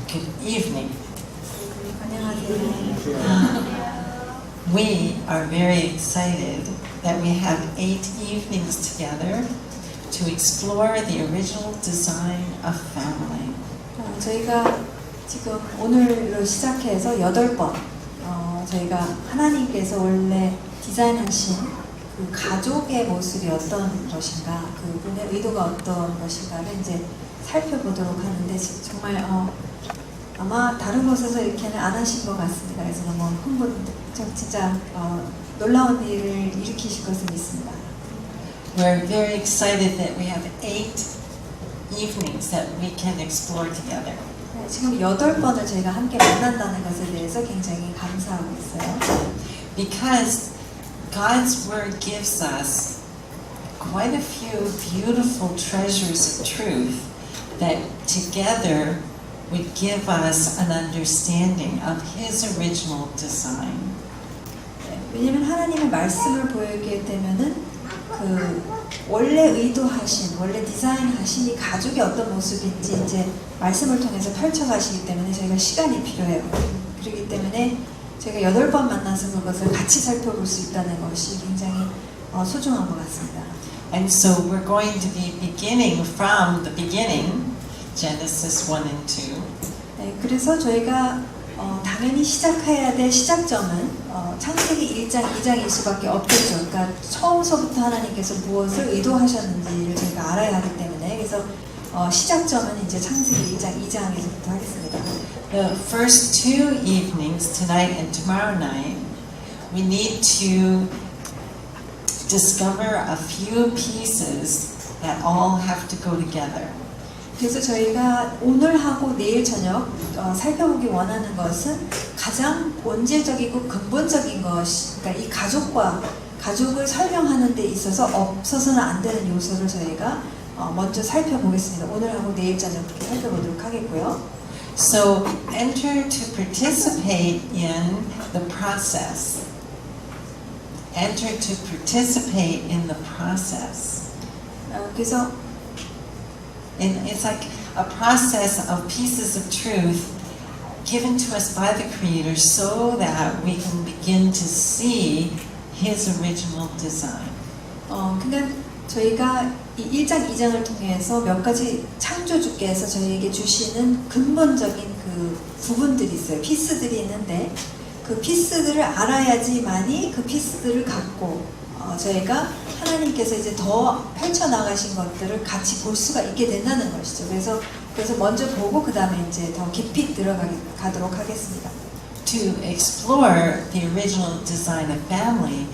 Good evening. 안녕하세요. We are very excited that we have 8 evenings together to explore the original design of family. 저희가 지금 오늘로 시작해서 8번 저희가 하나님께서 원래 디자인하신 그 가족의 모습이 어떤 것인가, 그분의 의도가 어떤 것인가를 이제 살펴보도록 하는데 정말 아마 다른 곳에서 이렇게는 안 하신 것 같습니다. 그래서 너무 진짜 놀라운 일을 일으키실 것을 믿습니다. We're very excited that we have 8 evenings that we can explore together. 지금 8번을 저희가 함께 만난다는 것에 대해서 굉장히 감사하고 있어요. Because God's Word gives us quite a few beautiful treasures of truth that together would give us an understanding of His original design. 왜냐면 하나님의 말씀을 보이게 되면은 원래 의도하신, 원래 디자인하신 이 가족이 어떤 모습인지 이제 말씀을 통해서 펼쳐가시기 때문에 저희가 시간이 필요해요. 그렇기 때문에 저희가 8번 만나서 그것을 같이 살펴볼 수 있다는 것이 굉장히 소중한 것 같습니다. And so we're going to be beginning from the beginning, Genesis 1 and 2. 네, 그래서 저희가 당연히 시작해야 될 시작점은 창세기 1장, 2장일 수밖에 없겠죠. 그러니까 처음서부터 하나님께서 무엇을 의도하셨는지를 저희가 알아야 하기 때문에 그래서 시작점은 이제 창세기 1장, 2장에서부터 하겠습니다. The first 2 evenings, tonight and tomorrow night, we need to discover a few pieces that all have to go together. 그래서 저희가 오늘하고 내일 저녁 살펴보기 원하는 것은 가장 본질적이고 근본적인 것이, 그러니까 이 가족을 설명하는 데 있어서 없어서는 안 되는 요소를 저희가 먼저 살펴보겠습니다. 오늘하고 내일 저녁 이렇게 살펴보도록 하겠고요. So enter to participate in the process. Enter to participate in the process. 그래서 And it's like a process of pieces of truth given to us by the Creator so that we can begin to see His original design. 그러니까 저희가 이 1장, 2장을 통해서 몇 가지 창조주께서 저희에게 주시는 근본적인 그 부분들이 있어요. 피스들이 있는데 그 피스들을 알아야지만이 그 피스들을 갖고 저희가 하나님께서 이제 더 펼쳐나가신 것들을 같이 볼 수가 있게 된다는 것이죠. 그래서 먼저 보고 그 다음에 이제 더 깊이 들어가도록 하겠습니다. To explore the original design of family,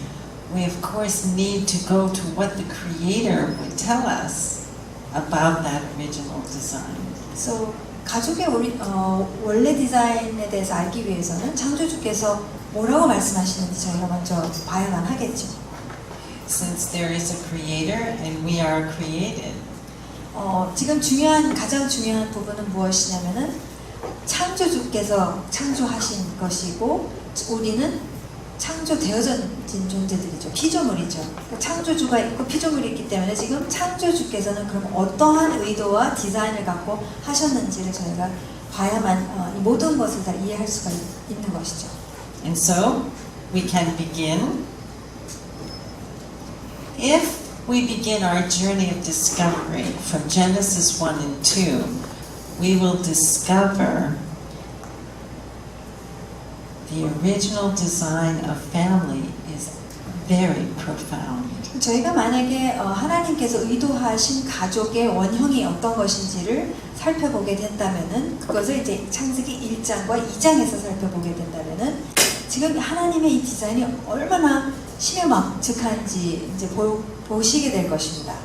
we of course need to go to what the Creator would tell us about that original design. 그래서 가족의 원래 디자인에 대해서 알기 위해서는 창조주께서 뭐라고 말씀하시는지 저희가 먼저 봐야만 하겠죠. Since there is a Creator and we are created. 지금 가장 중요한 부분은 무엇이냐면은 창조주께서 창조하신 것이고 우리는 창조되어진 존재들이죠. 피조물이죠. 그러니까 창조주가 있고 피조물이 있기 때문에 지금 창조주께서는 그럼 어떠한 의도와 디자인을 갖고 하셨는지를 저희가 봐야만 이 모든 것을 다 이해할 수가 있는 것이죠. And so we can begin. If we begin our journey of discovery from Genesis 1 and 2, we will discover the original design of family is very profound. 저희가 만약에 하나님께서 의도하신 가족의 원형이 어떤 것인지를 살펴보게 된다면은 그것을 이제 창세기 1장과 2장에서 살펴보게 된다면은 지금 하나님의 이 디자인이 얼마나 신묘막측한지 이제 보시게 될 것입니다.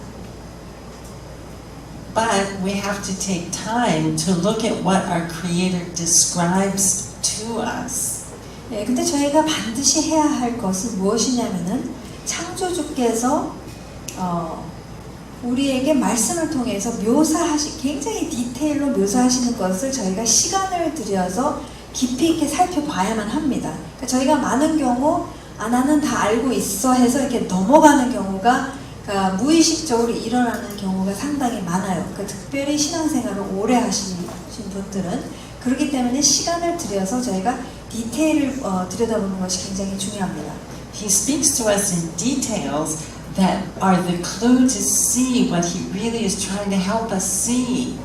But we have to take time to look at what our Creator describes to us. 네, 근데 저희가 반드시 해야 할 것은 무엇이냐면은 창조주께서 우리에게 말씀을 통해서 굉장히 디테일로 묘사하시는 것을 저희가 시간을 들여서 깊이 있게 살펴봐야만 합니다. 그러니까 저희가 많은 경우 나는 다 알고 있어 해서 이렇게 넘어가는 경우가 그러니까 무의식적으로 일어나는 경우가 상당히 많아요. 그러니까 특별히 신앙생활을 오래 하신 분들은 그렇기 때문에 시간을 들여서 저희가 디테일을 들여다보는 것이 굉장히 중요합니다. He speaks to us in details that are the clue to see what he really is trying to help us see.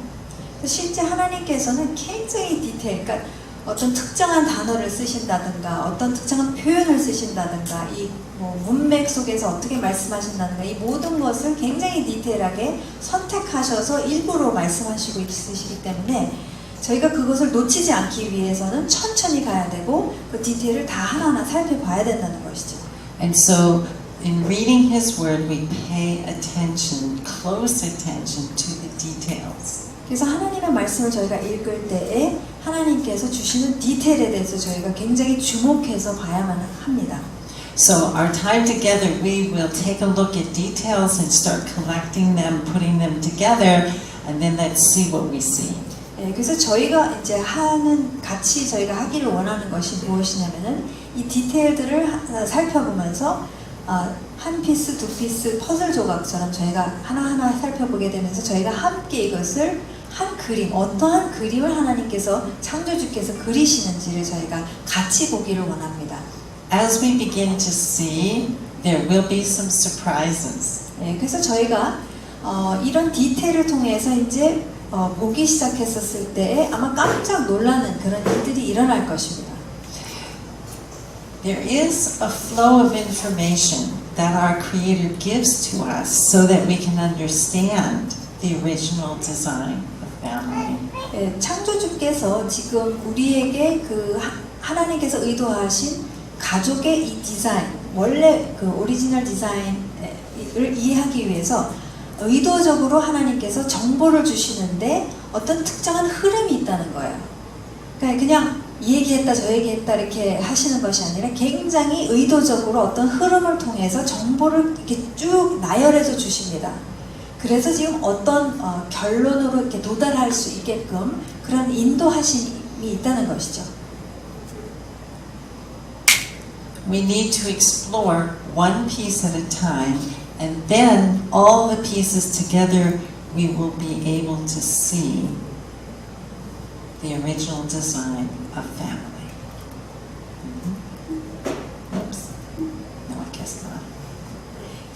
실제 하나님께서는 굉장히 디테일, 그러니까 어떤 특정한 단어를 쓰신다든가 어떤 특정한 표현을 쓰신다든가 이 뭐 문맥 속에서 어떻게 말씀하신다든가 이 모든 것을 굉장히 디테일하게 선택하셔서 일부러 말씀하시고 있으시기 때문에 저희가 그것을 놓치지 않기 위해서는 천천히 가야 되고 그 디테일을 다 하나하나 살펴봐야 된다는 것이죠. And so in reading his word we pay attention, close attention to the details. 그래서 하나님의 말씀을 저희가 읽을 때에 하나님께서 주시는 디테일에 대해서 저희가 굉장히 주목해서 봐야만 합니다. So our time together, we will take a look at details and start collecting them, putting them together, and then let's see what we see. 네, 그래서 저희가 이제 같이 저희가 하기를 원하는 것이 무엇이냐면은 이 디테일들을 살펴보면서 한 피스, 두 피스 퍼즐 조각처럼 저희가 하나하나 살펴보게 되면서 저희가 함께 이것을 한 그림, 어떠한 그림을 하나님께서 창조주께서 그리시는지를 저희가 같이 보기를 원합니다. As we begin to see, there will be some surprises. 네, 그래서 저희가 이런 디테일을 통해서 이제 보기 시작했었을 때에 아마 깜짝 놀라는 그런 일들이 일어날 것입니다. There is a flow of information that our Creator gives to us so that we can understand the original design of family. 네, 창조주께서 지금 우리에게 그 하나님께서 의도하신 가족의 이 디자인, 원래 그 오리지널 디자인을 이해하기 위해서 의도적으로 하나님께서 정보를 주시는데 어떤 특정한 흐름이 있다는 거예요. 그러니까 그냥 이 얘기했다 저 얘기했다 이렇게 하시는 것이 아니라 굉장히 의도적으로 어떤 흐름을 통해서 정보를 이렇게 쭉 나열해서 주십니다. 그래서 지금 어떤 결론으로 이렇게 도달할 수 있게끔 그런 인도하심이 있다는 것이죠. We need to explore one piece at a time, and then all the pieces together we will be able to see the original design of family. Oops. No, I guess not.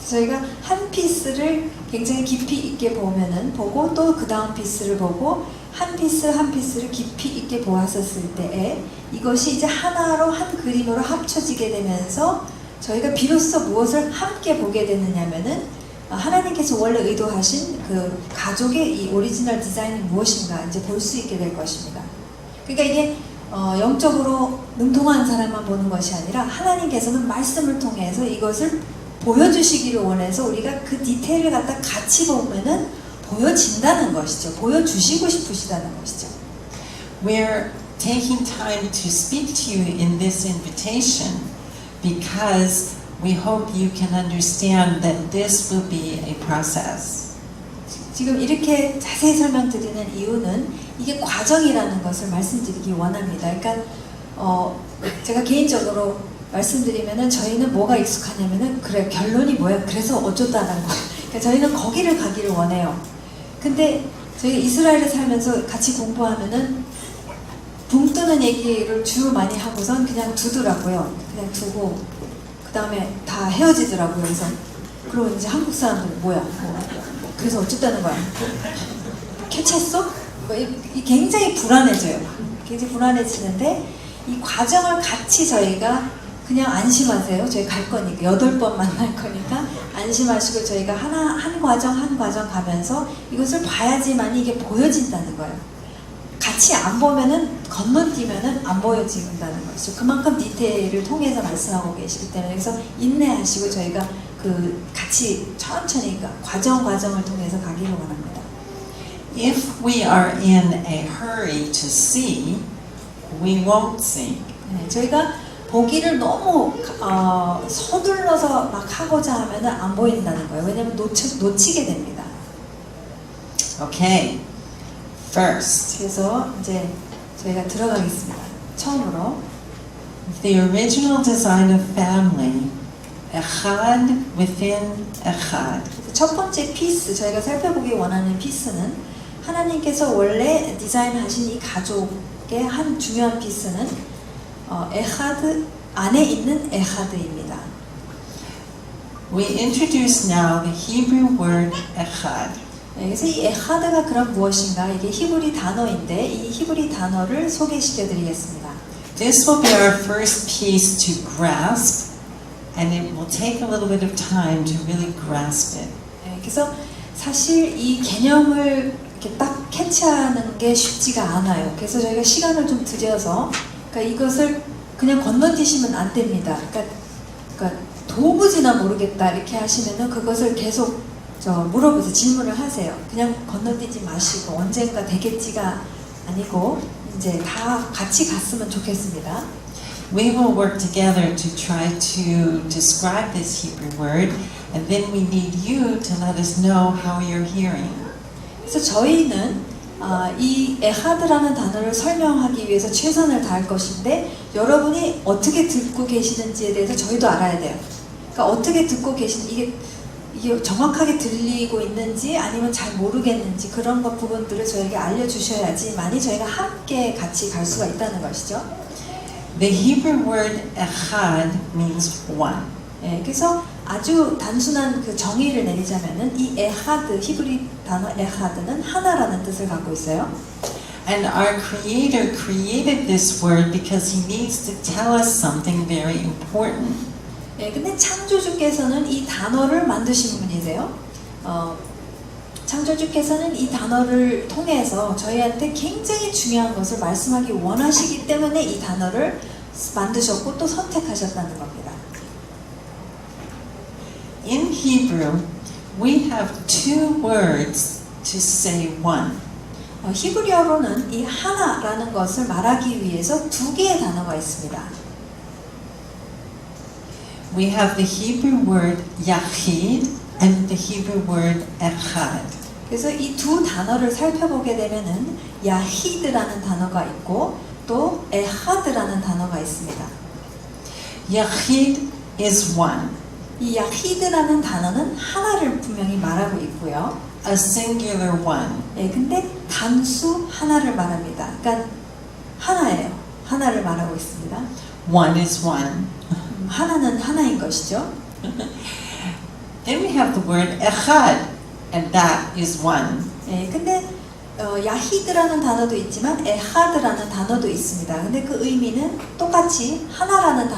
저희가 한 피스를 굉장히 깊이 있게 보고 또 그 다음 피스를 보고 한 피스 한 피스를 깊이 있게 보았었을 때에 이것이 이제 하나로 한 그림으로 합쳐지게 되면서 저희가 비로소 무엇을 함께 보게 되느냐면은 하나님께서 원래 의도하신 그 가족의 이 오리지널 디자인이 무엇인가 이제 볼 수 있게 될 것입니다. 그러니까 이게 영적으로 능통한 사람만 보는 것이 아니라 하나님께서는 말씀을 통해서 이것을 보여주시기를 원해서 우리가 그 디테일을 갖다 같이 보면은 보여진다는 것이죠. 보여주시고 싶으시다는 것이죠. We're taking time to speak to you in this invitation because we hope you can understand that this will be a process. 지금 이렇게 자세히 설명드리는 이유는 이게 과정이라는 것을 말씀드리기 원합니다. 그러니까 제가 개인적으로 말씀드리면은 저희는 뭐가 익숙하냐면은 그래 결론이 뭐야 그래서 어쩌다는 거예요. 그러니까 저희는 거기를 가기를 원해요. 근데 저희 이스라엘에 살면서 같이 공부하면은 붕 뜨는 얘기를 주로 많이 하고선 그냥 두더라고요. 그냥 두고 그 다음에 다 헤어지더라고요. 그래서 그리고 이제 한국 사람들 뭐야? 그래서 어쨌다는 거야? 캐치했어? 굉장히 불안해져요. 굉장히 불안해지는데 이 과정을 같이 저희가 그냥 안심하세요. 저희 갈 거니까 8번 만날 거니까 안심하시고 저희가 한 과정 가면서 이것을 봐야지만 이게 보여진다는 거예요. 같이 안 보면은 건너뛰면은 안 보여진다는 것이죠. 그만큼 디테일을 통해서 말씀하고 계시기 때문에 그래서 인내하시고 저희가 그 같이 천천히 과정을 통해서 가기를 원합니다. If we are in a hurry to see, we won't see. 네, 저희가 보기를 너무 서둘러서 막 하고자 하면은 안 보인다는 거예요. 왜냐하면 놓치게 됩니다. Okay. First, 그래서 이제 저희가 들어가겠습니다. 처음으로 the original design of family, echad within echad. 첫 번째 피스, 저희가 살펴보기 원하는 피스는 하나님께서 원래 디자인하신 이 가족의 한 중요한 피스는 에하드 안에 있는 에하드입니다. We introduce now the Hebrew word echad. 그래서 이 에하드가 그럼 무엇인가? 이게 히브리 단어인데 이 히브리 단어를 소개시켜 드리겠습니다. This will be our first piece to grasp, and it will take a little bit of time to really grasp it. 그래서 사실 이 개념을 이렇게 딱 캐치하는 게 쉽지가 않아요. 그래서 저희가 시간을 좀 들여서 그러니까 이것을 그냥 건너뛰시면 안 됩니다. 그러니까 도무지나 모르겠다 이렇게 하시면은 그것을 계속 물어보세요. 질문을 하세요. 그냥 건너뛰지 마시고 언젠가 되겠지가 아니고 이제 다 같이 갔으면 좋겠습니다. We will work together to try to describe this Hebrew word, and then we need you to let us know how you're hearing. 그래서 저희는 이 에하드라는 단어를 설명하기 위해서 최선을 다할 것인데 여러분이 어떻게 듣고 계시는지에 대해서 저희도 알아야 돼요. 그러니까 어떻게 듣고 이게 정확하게 들리고 있는지 아니면 잘 모르겠는지 그런 것 부분들을 저에게 알려주셔야지만이 저희가 함께 같이 갈 수가 있다는 것이죠. The Hebrew word echad means one. 그래서 아주 단순한 그 정의를 내리자면은 이 에하드 히브리 단어 에하드는 하나라는 뜻을 갖고 있어요. And our Creator created this word because He needs to tell us something very important. 근데 창조주께서는 이 단어를 만드신 분이세요. 창조주께서는 이 단어를 통해서 저희한테 굉장히 중요한 것을 말씀하기 원하시기 때문에 이 단어를 만드셨고 또 선택하셨다는 겁니다. In Hebrew, we have two words to say one. 히브리어로는 이 하나라는 것을 말하기 위해서 두 개의 단어가 있습니다. We have the Hebrew word yachid and the Hebrew word echad. 그래서 이 두 단어를 살펴보게 되면은 야히드라는 단어가 있고 또 에하드라는 단어가 있습니다. Yachid is one. 이 야히드라는 단어는 하나를 분명히 말하고 있고요. A singular one. 근데 단수 하나를 말합니다. 그러니까 하나예요. 하나를 말하고 있습니다. One is one. 하나는 하나인 것이죠. Then we have the word echad, and that is one. 근데 야히드라는 단어도 있지만 에하드라는 단어도 있습니다. 근데 그 의미는 똑같이 하나라는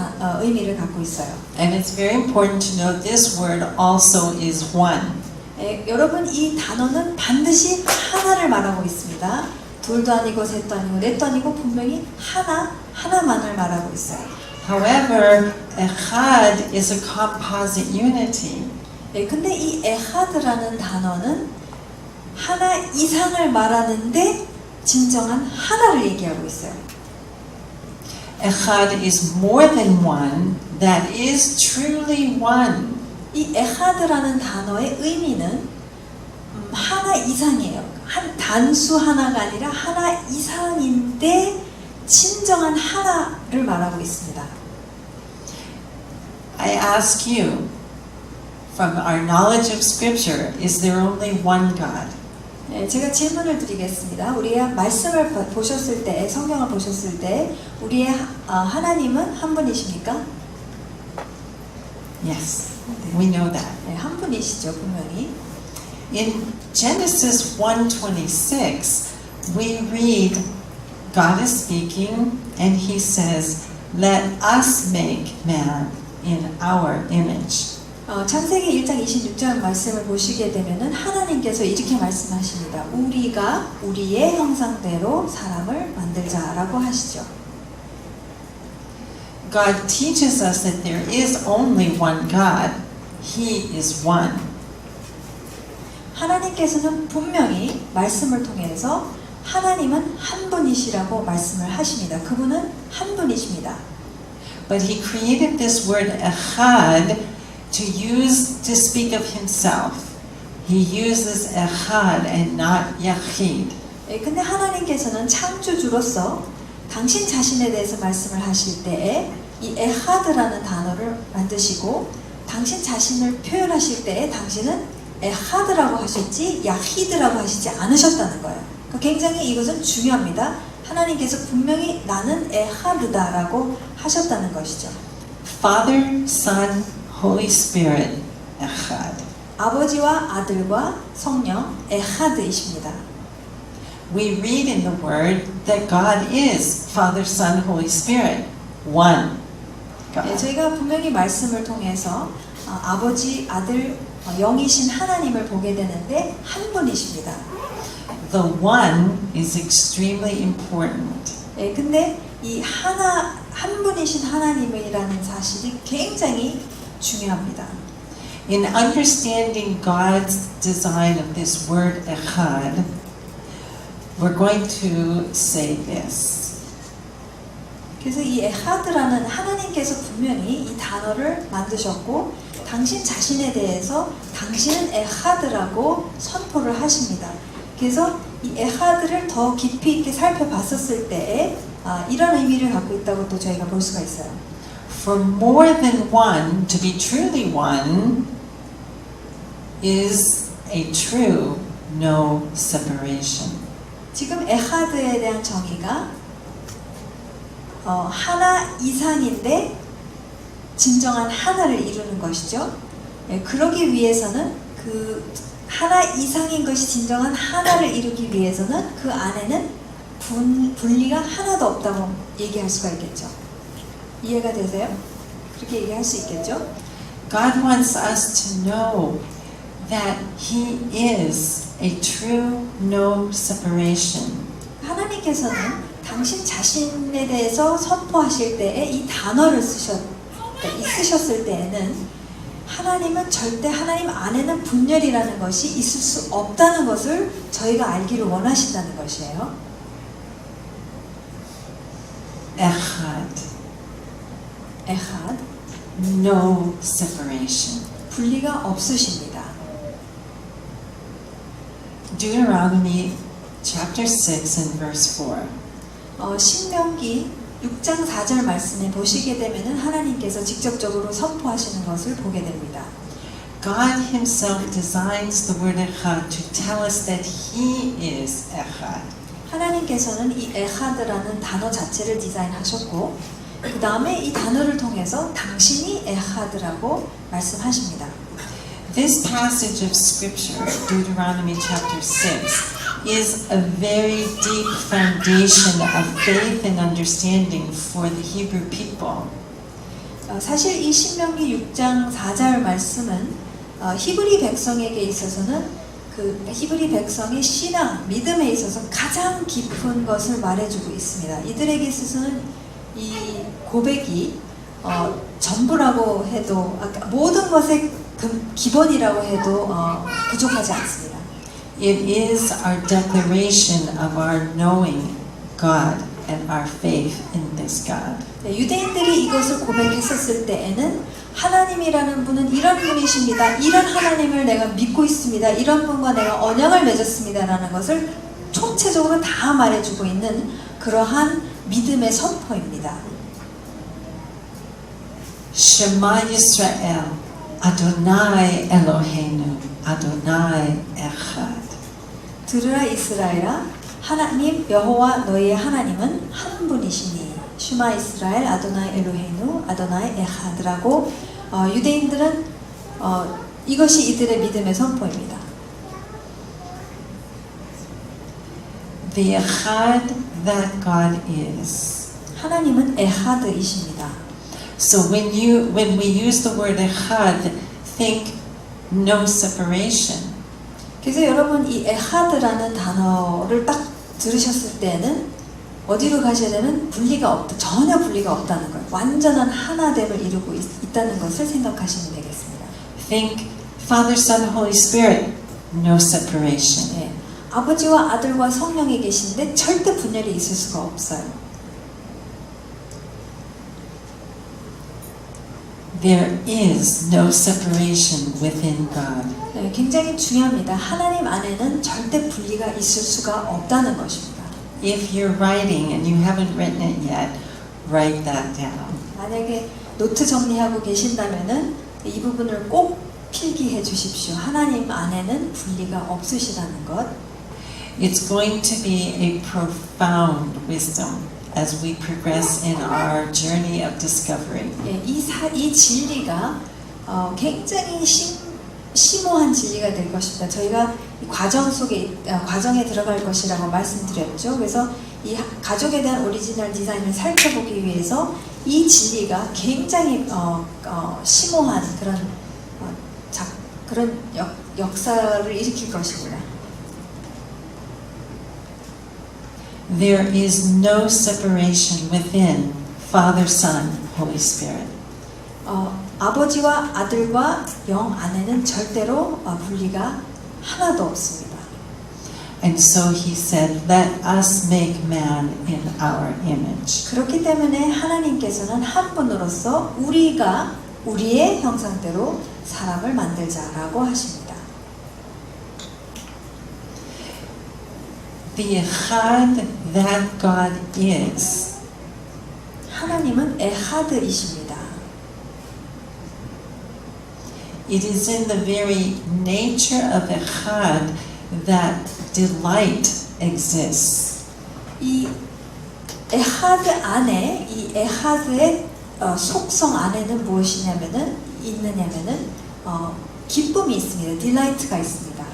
의미를 갖고 있어요. And it's very important to know this word also is one. 여러분 이 단어는 반드시 하나를 말하고 있습니다. 둘도 아니고 셋도 아니고 넷도 아니고 분명히 하나만을 말하고 있어요. However, echad is a composite unity. 근데 이 에하드라는 단어는 하나 이상을 말하는데 진정한 하나를 얘기하고 있어요. Echad is more than one, that is truly one. 이 에하드라는 단어의 의미는 하나 이상이에요. 한 단수 하나가 아니라 하나 이상인데 진정한 하나를 말하고 있습니다. I ask you, from our knowledge of Scripture, is there only one God? 제가 질문을 드리겠습니다. 우리의 말씀을 보셨을 때, 성경을 보셨을 때 우리의 하나님은 한 분이십니까? Yes, we know that. 한 분이시죠, 분명히. In Genesis 1:26, we read God is speaking and He says, "Let us make man in our image." 창세기 1장 26절 말씀을 보시게 되면은 하나님께서 이렇게 말씀하십니다. 우리가 우리의 형상대로 사람을 만들자라고 하시죠. God teaches us that there is only one God. He is one. 하나님께서는 분명히 말씀을 통해서 하나님은 한 분이시라고 말씀을 하십니다. 그분은 한 분이십니다. But He created this word echad to speak of Himself. He uses echad and not yachid. 근데 하나님께서는 창조주로서 당신 자신에 대해서 말씀을 하실 때에 이 에하드라는 단어를 만드시고 당신 자신을 표현하실 때에 당신은 에하드라고 하셨지 야히드라고 하시지 않으셨다는 거예요. 그러니까 굉장히 이것은 중요합니다. 하나님께서 분명히 나는 에하드다라고 하셨다는 것이죠. Father, Son, Holy Spirit, Echad. 아버지와 아들과 성령 에하드이십니다. We read in the Word that God is Father, Son, Holy Spirit, one 네, God. 저희가 분명히 말씀을 통해서 아버지, 아들, 영이신 하나님을 보게 되는데 한 분이십니다. The one is extremely important. 네, 근데 이 한 분이신 하나님이라는 사실이 굉장히 중요합니다. In understanding God's design of this word Echad, we're going to say this. 그래서 이 에하드라는 하나님께서 분명히 이 단어를 만드셨고 당신 자신에 대해서 당신은 에하드라고 선포를 하십니다. 그래서 이 에하드를 더 깊이 있게 살펴봤었을 때에 이런 의미를 갖고 있다고 또 저희가 볼 수가 있어요. For more than one to be truly one is a true no separation. 지금 에하드에 대한 정의가 하나 이상인데 진정한 하나를 이루는 것이죠. 예, 그러기 위해서는 그 하나 이상인 것이 진정한 하나를 이루기 위해서는 그 안에는 분리가 하나도 없다고 얘기할 수가 있겠죠. 이해가 되세요? 그렇게 얘기할 수 있겠죠? God wants us to know that He is a true no separation. 하나님께서는 당신 자신에 대해서 선포하실 때에 이 단어를 쓰셨을 때에는 하나님은 절대 하나님 안에는 분열이라는 것이 있을 수 없다는 것을 저희가 알기를 원하신다는 것이에요. Echad, 에하드, no separation. 분리가 없으십니다. Deuteronomy chapter 6 and verse 4. 신명기 6장 4절 말씀에 보시게 되면은 하나님께서 직접적으로 선포하시는 것을 보게 됩니다. God Himself designs the word Echad to tell us that He is Echad. 하나님께서는 이 에하드라는 단어 자체를 디자인하셨고 그 다음에 이 단어를 통해서 당신이 에하드라고 말씀하십니다. This passage of scripture, Deuteronomy chapter 6, is a very deep foundation of faith and understanding for the Hebrew people. 사실 이 신명기 6장 4절 말씀은 히브리 백성에게 있어서는 그 히브리 백성의 신앙, 믿음에 있어서 가장 깊은 것을 말해주고 있습니다. 이들에게 있어서는 이 고백이 전부라고 해도 모든 것의 기본이라고 해도 부족하지 않습니다. It is our declaration of our knowing God and our faith in this God. 네, 유대인들이 이것을 고백했었을 때에는 하나님이라는 분은 이런 분이십니다. 이런 하나님을 내가 믿고 있습니다. 이런 분과 내가 언약을 맺었습니다라는 것을 총체적으로 다 말해주고 있는 그러한 믿음의 선포입니다. Shema Yisrael, Adonai Eloheinu, Adonai Echad. 들으라 이스라엘아, 하나님 여호와 너희의 하나님은 한 분이시니. 슈마 이스라엘, 아도나이 엘로헤inu, 아도나이 에하드라고 유대인들은 이것이 이들의 믿음의 선포입니다. The Echad that God is. 하나님은 에하드이십니다. So when we use the word Echad, think no separation. 그래서 여러분 이 에하드라는 단어를 딱 들으셨을 때는 어디로 가셔야 되는 분리가 없다, 전혀 분리가 없다는 걸, 완전한 하나됨을 이루고 있다는 것을 생각하시면 되겠습니다. Think Father, Son, Holy Spirit, no separation. 네, 아버지와 아들과 성령이 계신데 절대 분열이 있을 수가 없어요. There is no separation within God. 네, 굉장히 중요합니다. 하나님 안에는 절대 분리가 있을 수가 없다는 것입니다. If you're writing and you haven't written it yet, write that down. 만약에 노트 정리하고 계신다면은 이 부분을 꼭 필기해 주십시오. 하나님 안에는 분리가 없으시다는 것. It's going to be a profound wisdom as we progress in our journey of discovery. 예, 이 진리가 굉장히 심오한 진리가 될 것입니다. 저희가 이 과정에 들어갈 것이라고 말씀드렸죠. 그래서 이 가족에 대한 오리지널 디자인을 살펴보기 위해서 이 진리가 굉장히 심오한 그런 역사를 일으킬 것입니다. There is no separation within Father, Son, Holy Spirit. 아버지와 아들과 영 안에는 절대로 분리가 하나도 없습니다. And so he said, let us make man in our image. 그렇기 때문에 하나님께서는 한 분으로서 우리가 우리의 형상대로 사람을 만들자라고 하십니다. The Echad that God is 하나님은 에하드이십니다. It is in the very nature of Echad that delight exists. 이 에하드 안에 이 에하드의 속성 안에는 무엇이냐면은 기쁨이 있습니다. 딜라이트가 있습니다.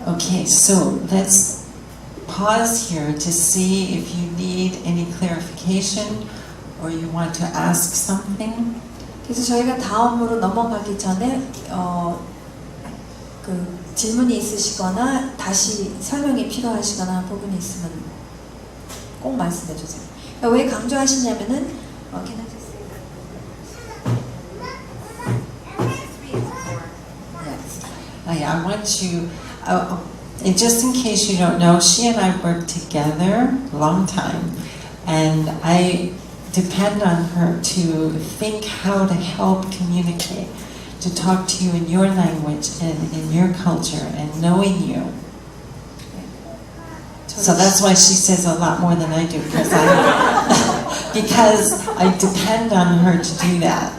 Okay, so let's pause here to see if you need any clarification or you want to ask something. 그래서 저희가 다음으로 넘어가기 전에 그 질문이 있으시거나 다시 설명이 필요하시거나 하는 부분이 있으면 꼭 말씀해 주세요. 왜 강조하시냐면은 I want you, and just in case you don't know, she and I worked together a long time, and I depend on her to think how to help communicate, to talk to you in your language and in your culture and knowing you. So that's why she says a lot more than I do, because I depend on her to do that.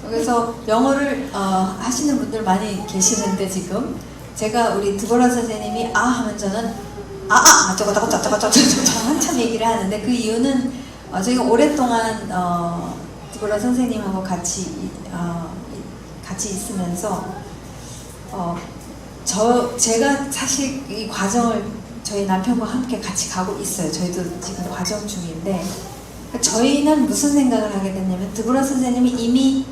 그래서 영어를 하시는 분들 많이 계시는데 지금 제가 우리 드보라 선생님이 하면 저는 저거 한참 얘기를 하는데 그 이유는 저희가 오랫동안 드보라 선생님하고 같이 있으면서 제가 사실 이 과정을 저희 남편과 함께 같이 가고 있어요. 저희도 지금 과정 중인데 저희는 무슨 생각을 하게 됐냐면 드보라 선생님이 이미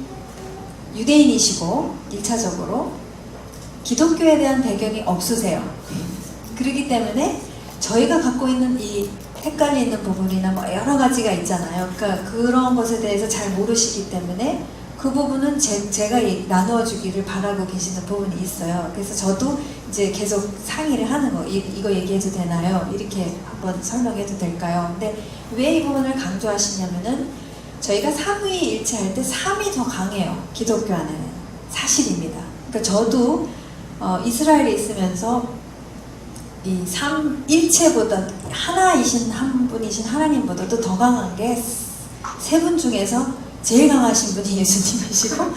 유대인이시고 1차적으로 기독교에 대한 배경이 없으세요. 그렇기 때문에 저희가 갖고 있는 이 헷갈리 있는 부분이나 뭐 여러 가지가 있잖아요. 그러니까 그런 것에 대해서 잘 모르시기 때문에 그 부분은 제가 나누어 주기를 바라고 계시는 부분이 있어요. 그래서 저도 이제 계속 상의를 하는 거, 이거 얘기해도 되나요? 이렇게 한번 설명해도 될까요? 근데 왜 이 부분을 강조하시냐면은 저희가 삼위일체할 때 3이 더 강해요. 기독교 안에는. 사실입니다. 그러니까 저도 이스라엘에 있으면서 이 삼일체보다 하나이신 한 분이신 하나님보다도 더 강한 게 세 분 중에서 제일 강하신 분이 예수님이시고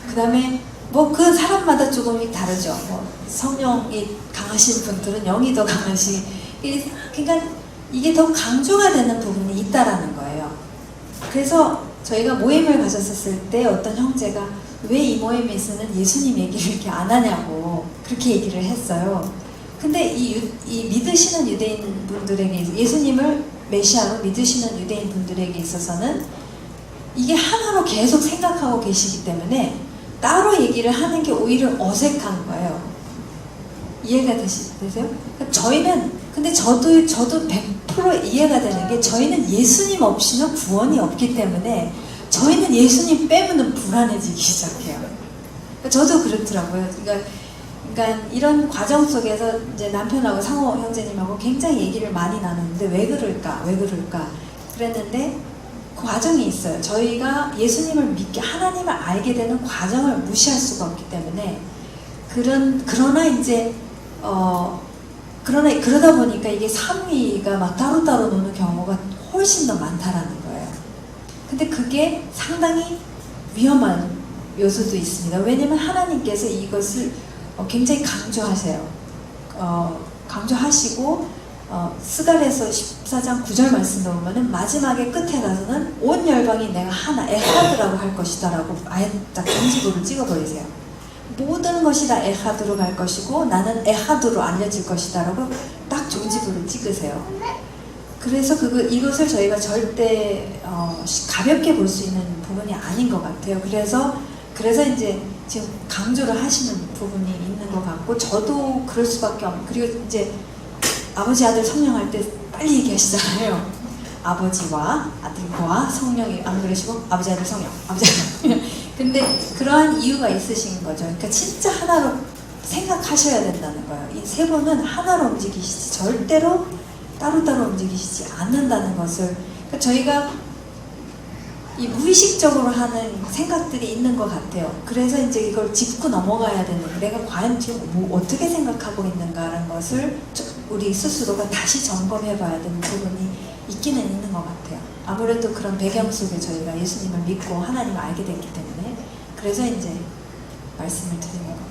그 다음에 뭐 그 사람마다 조금이 다르죠. 뭐 성령이 강하신 분들은 영이 더 강하시. 그러니까 이게 더 강조가 되는 부분이 있다라는 거예요. 그래서 저희가 모임을 가졌었을 때 어떤 형제가 왜 이 모임에서는 예수님 얘기를 이렇게 안 하냐고 그렇게 얘기를 했어요. 근데 이 믿으시는 유대인 분들에게 예수님을 메시아로 믿으시는 유대인 분들에게 있어서는 이게 하나로 계속 생각하고 계시기 때문에 따로 얘기를 하는 게 오히려 어색한 거예요. 이해가 되세요? 그러니까 저희는 근데 저도 100% 이해가 되는 게 저희는 예수님 없이는 구원이 없기 때문에 저희는 예수님 빼면은 불안해지기 시작해요. 그러니까 저도 그렇더라고요. 그러니까 이런 과정 속에서 이제 남편하고 상호 형제님하고 굉장히 얘기를 많이 나눴는데 왜 그럴까 그랬는데 그 과정이 있어요. 저희가 예수님을 믿게 하나님을 알게 되는 과정을 무시할 수가 없기 때문에 그러나 이제 그러다 보니까 이게 삼위가 막 따로따로 노는 경우가 훨씬 더 많다라는 거예요. 근데 그게 상당히 위험한 요소도 있습니다. 왜냐면 하나님께서 이것을 굉장히 강조하세요. 강조하시고 스갈에서 14장 9절 말씀도 보면은 마지막에 끝에 가서는 온 열방이 내가 하나 에하드라고 할 것이다 라고 아예 딱 정지부를 찍어버리세요. 모든 것이 다 에하드로 갈 것이고 나는 에하드로 알려질 것이다 라고 딱 정지부를 찍으세요. 그래서 이것을 저희가 절대 가볍게 볼 수 있는 부분이 아닌 것 같아요. 그래서 이제 지금 강조를 하시는 부분이 있는 것 같고 저도 그럴 수밖에 없는. 그리고 이제 아버지 아들 성령 할 때 빨리 얘기하시잖아요. 아버지와 아들과 성령이 안 그러시고 아버지 아들 성령, 아버지 아들 성령. 근데 그러한 이유가 있으신 거죠. 그러니까 진짜 하나로 생각하셔야 된다는 거예요. 이 세 분은 하나로 움직이시지 절대로 따로따로 움직이시지 않는다는 것을. 그러니까 저희가 이 무의식적으로 하는 생각들이 있는 것 같아요. 그래서 이제 이걸 짚고 넘어가야 되는, 내가 과연 지금 어떻게 생각하고 있는가라는 것을 우리 스스로가 다시 점검해 봐야 되는 부분이 있기는 있는 것 같아요. 아무래도 그런 배경 속에 저희가 예수님을 믿고 하나님을 알게 됐기 때문에. 그래서 이제 말씀을 드리는 겁니다.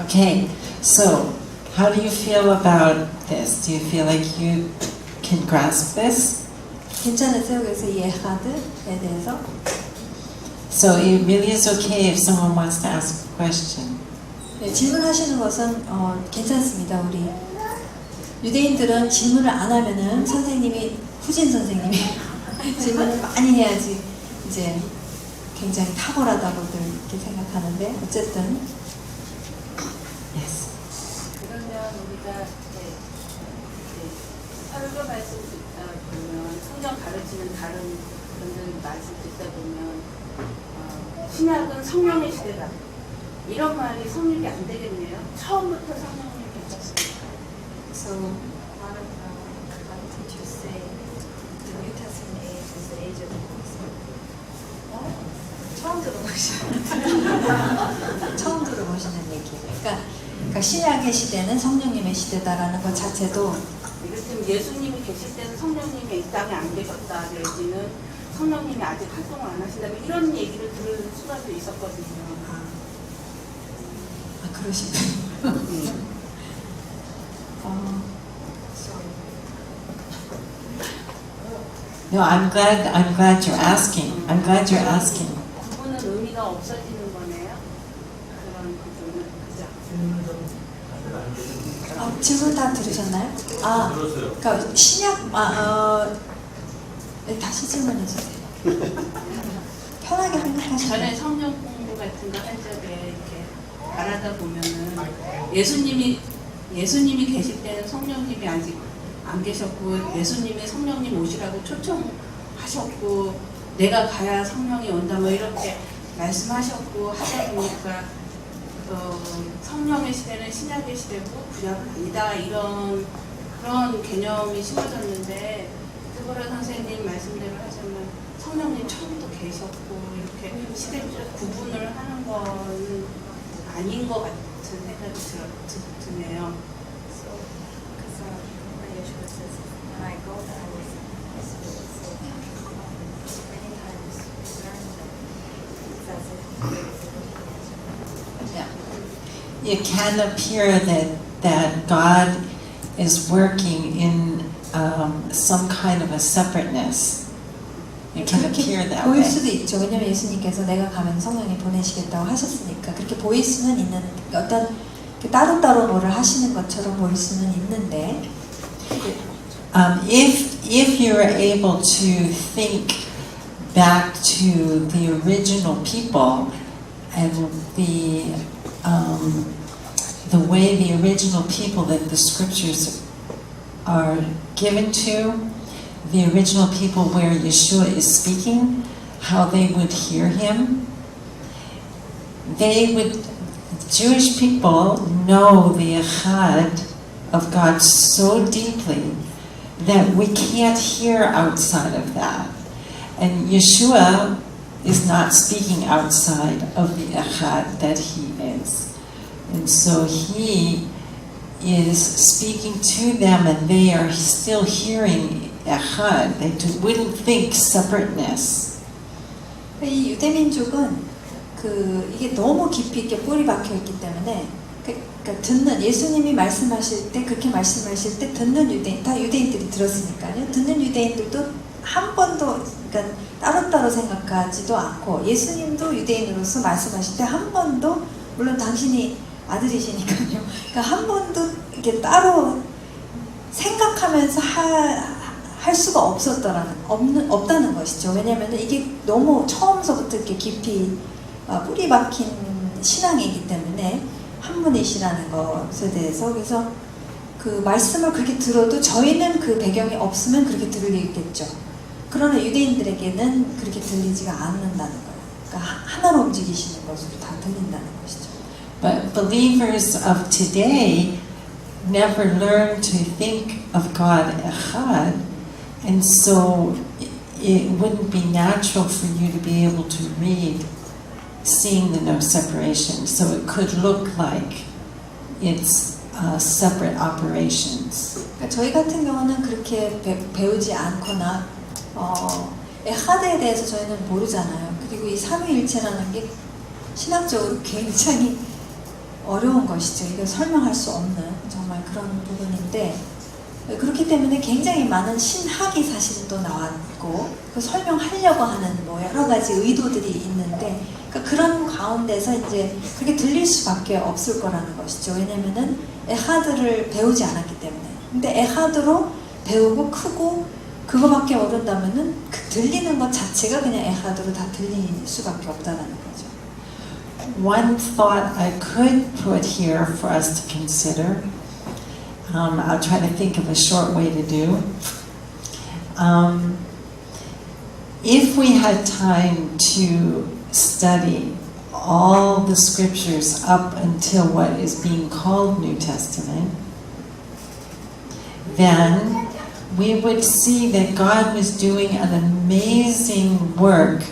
Okay, so how do you feel about this? Do you feel like you can grasp this? 괜찮으세요? 그래서 이 에하드에 대해서? So it really is okay if someone wants to ask a question. 네, 질문하시는 것은 괜찮습니다. 우리 유대인들은 질문을 안 하면은 선생님이, 후진 선생님이 질문을 많이 해야지 이제 굉장히 탁월하다고들 이렇게 생각하는데 어쨌든 Yes. 그러면 우리가 설교 말씀 듣다 보면 성경 가르치는 다른 분들 말씀 듣다 보면 신약은 성령의 시대다 이런 말이 성립이 안 되겠네요. 처음부터 성령이 계셨으니까. So one of our teachers say the New Testament age is the age of the Gospel. 처음 들어보시는 얘기예요. 그러니까 신약의 시대는 성령님의 시대다라는 것 자체도, 이를테면 예수님이 계실 때는 성령님이 이 땅에 안 계셨다 내지는 성령님이 아직 활동을 안 하신다 이런 얘기를 들을 수가도 있었거든요. 그러시군요. No, I'm glad you're asking. I'm glad you're asking. 그분은 의미가 없어지는 거네요. 그런 부분은 그죠? 질문 다 들으셨나요? 들었어요. 그러니까 신약 네, 다시 질문해 주세요. 편하게 생각하시면. 전에 성경 공부 같은 거 할 적에 이렇게 말하다 보면은 예수님이 계실 때는 성령님이 아직 안 계셨고 예수님이 성령님 오시라고 초청하셨고 내가 가야 성령이 온다 뭐 이렇게 말씀하셨고 하다 보니까 성령의 시대는 신약의 시대고 구약은 아니다 이런 그런 개념이 심어졌는데 그거를 선생님 말씀대로 하자면 성령님 처음부터 계셨고 이렇게 시대적 구분을 하는 건 아닌 것 같은 생각이 드네요. It can appear that God is working in some kind of a separateness. It can appear that 보일 way. 수도 있죠. 왜냐면 예수님께서 내가 가면 성령이 보내시겠다고 하셨으니까 그렇게 보일 수는 있는, 어떤 따로따로 뭐를 하시는 것처럼 보일 수는 있는데 If you are able to think back to the original people and the way the original people that the scriptures are given to, the original people where Yeshua is speaking, how they would hear him, Jewish people know the Echad of God so deeply that we can't hear outside of that. And Yeshua is not speaking outside of the Echad that he is. And so he is speaking to them and they are still hearing Echad. They wouldn't think separateness. 이 유대민족은 이게 너무 깊이 있게 뿌리 박혀 있기 때문에 그러니까 듣는 예수님이 말씀하실 때 그렇게 말씀하실 때 듣는 유대인 다 유대인들이 들었으니까요. 듣는 유대인들도 한 번도 그러니까 따로따로 생각하지도 않고 예수님도 유대인으로서 말씀하실 때 한 번도 물론 당신이 아들이시니까요. 그러니까 한 번도 이렇게 따로 생각하면서 할 수가 없다는 것이죠. 왜냐하면 이게 너무 처음서부터 이렇게 깊이 뿌리 박힌 신앙이기 때문에 한 분이시라는 것에 대해서 그래서 그 말씀을 그렇게 들어도 저희는 그 배경이 없으면 그렇게 들리겠죠. 그러나 유대인들에게는 그렇게 들리지가 않는다는 거예요. 그러니까 하나로 움직이시는 것으로 다 들린다는 것이죠. But believers of today never learn to think of God echad, and so it wouldn't be natural for you to be able to read seeing the no separation. So it could look like it's separate operations. 그러니까 저희 같은 경우는 그렇게 배우지 않거나 에하드에 대해서 저희는 모르잖아요. 그리고 이 삼위일체라는 게 신학적으로 굉장히 어려운 것이죠. 이거 설명할 수 없는 정말 그런 부분인데 그렇기 때문에 굉장히 많은 신학이 사실 또 나왔고 그 설명하려고 하는 뭐 여러 가지 의도들이 있는데 그러니까 그런 가운데서 이제 그렇게 들릴 수밖에 없을 거라는 것이죠. 왜냐면은 에하드를 배우지 않았기 때문에. 근데 에하드로 배우고 크고 그거밖에 모른다면은 그 들리는 것 자체가 그냥 에하드로 다 들릴 수밖에 없다는 거죠. One thought I could put here for us to consider, I'll try to think of a short way to do. If we had time to study all the scriptures up until what is being called New Testament, then we would see that God was doing an amazing work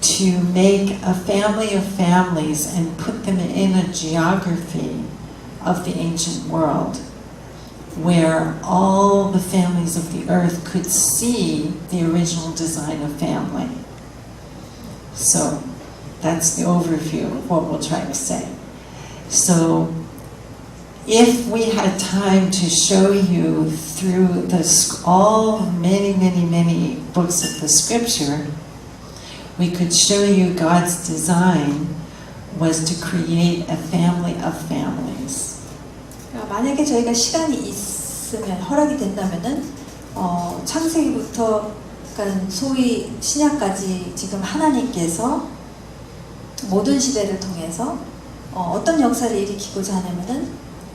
to make a family of families and put them in a geography of the ancient world where all the families of the earth could see the original design of family. So that's the overview of what we'll try to say. So if we had time to show you through all many books of the scripture, we could show you God's design was to create a family of families. 만약에 저희가 시간이 있으면 허락이 된다면은 창세기부터 그러니까 소위 신약까지 지금 하나님께서 모든 시대를 통해서 어떤 역사를 일으키고자 하냐면은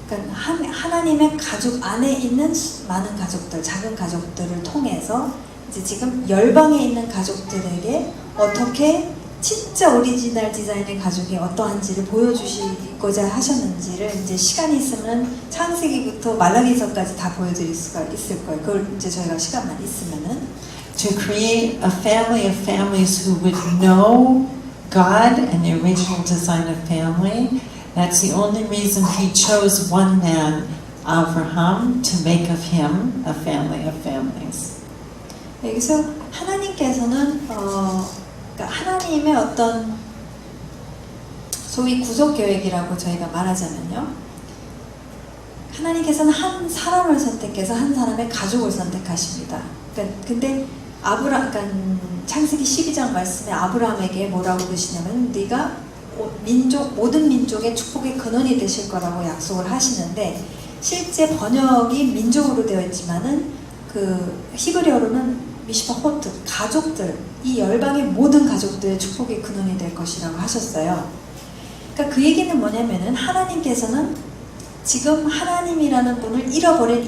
그러니까 하나님의 가족 안에 있는 많은 가족들, 작은 가족들을 통해서 이제 지금 열방에 있는 가족들에게 어떻게 진짜 오리지널 디자인의 가족이 어떠한지를 보여주시고자 하셨는지를 이제 시간이 있으면 창세기부터 말라기서까지 다 보여드릴 수가 있을 거예요. 그걸 이제 저희가 시간만 있으면은 To create a family of families who would know God and the original design of family. That's the only reason He chose one man, Abraham, to make of him a family of families. 여기서 하나님께서는 그러니까 하나님의 어떤 소위 구속 계획이라고 저희가 말하자면요. 하나님께서는 한 사람을 선택해서 한 사람의 가족을 선택하십니다. 그러니까 근데 그러니까 창세기 12장 말씀에 아브라함에게 뭐라고 그러시냐면 네가 모든 민족의 축복의 근원이 되실 거라고 약속을 하시는데 실제 번역이 민족으로 되어 있지만은 그 히브리어로는 미시파호트 가족들 이 열방의 모든 가족들의 축복의 근원이 될 것이라고 하셨어요. 그러니까 그 얘기는 뭐냐면은 하나님께서는 지금 하나님이라는 분을 잃어버린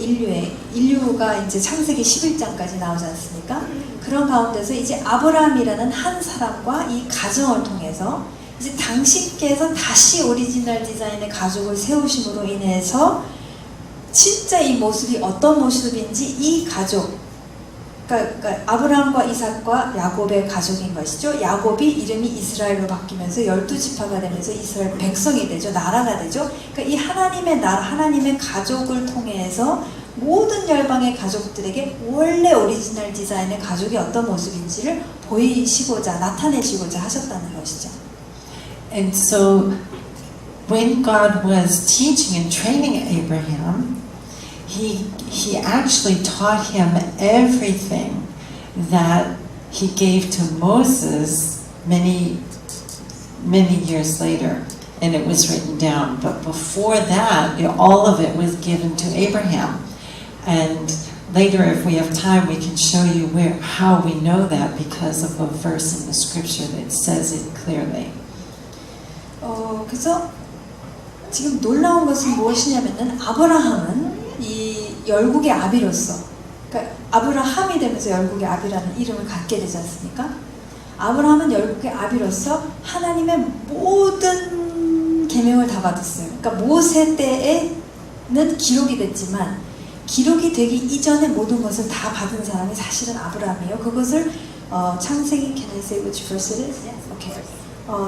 인류가 이제 창세기 11장까지 나오지 않습니까? 그런 가운데서 이제 아브라함이라는 한 사람과 이 가정을 통해서 이제 당신께서 다시 오리지널 디자인의 가족을 세우심으로 인해서 진짜 이 모습이 어떤 모습인지 이 가족 그러니까 아브라함과 이삭과 야곱의 가족인 것이죠. 야곱이 이름이 이스라엘로 바뀌면서 12지파가 되면서 이스라엘 백성이 되죠. 나라가 되죠. 그러니까 이 하나님의 나라, 하나님의 가족을 통해서 모든 열방의 가족들에게 원래 오리지널 디자인의 가족이 어떤 모습인지를 보이시고자 나타내시고자 하셨다는 것이죠. And so when God was teaching and training Abraham, he actually taught him everything that he gave to Moses many years later, and it was written down. But before that, all of it was given to Abraham. And later, if we have time, we can show you how we know that, because of a verse in the scripture that says it clearly. 그래서 지금 놀라운 것은 무엇이냐면은 아브라함은 이 열국의 아비로서, 그러니까 아브라함이 되면서 열국의 아비라는 이름을 갖게 되지 않습니까? 아브라함은 열국의 아비로서 하나님의 모든 계명을 다 받았어요. 그러니까 모세 때에는 기록이 됐지만 기록이 되기 이전에 모든 것을 다 받은 사람이 사실은 아브라함이에요. 그것을 창세기, can I say which verse it is? Yes. Okay.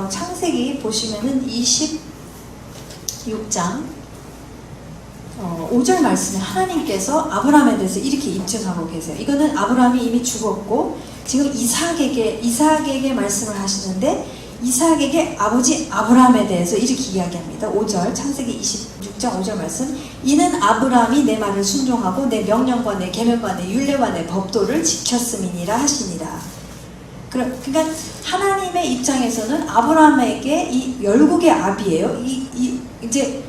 창세기 보시면은 26장 5절 말씀에 하나님께서 아브라함에 대해서 이렇게 입증하고 계세요. 이거는 아브라함이 이미 죽었고 지금 이삭에게 말씀을 하시는데 이삭에게 아버지 아브라함에 대해서 이렇게 이야기합니다. 5절 창세기 26장 5절 말씀. 이는 아브라함이 내 말을 순종하고 내 명령과 내 계명과 내 율례와 내 법도를 지켰음이니라 하시니라. 그러니까 하나님의 입장에서는 아브라함에게 이 열국의 아비예요. 이제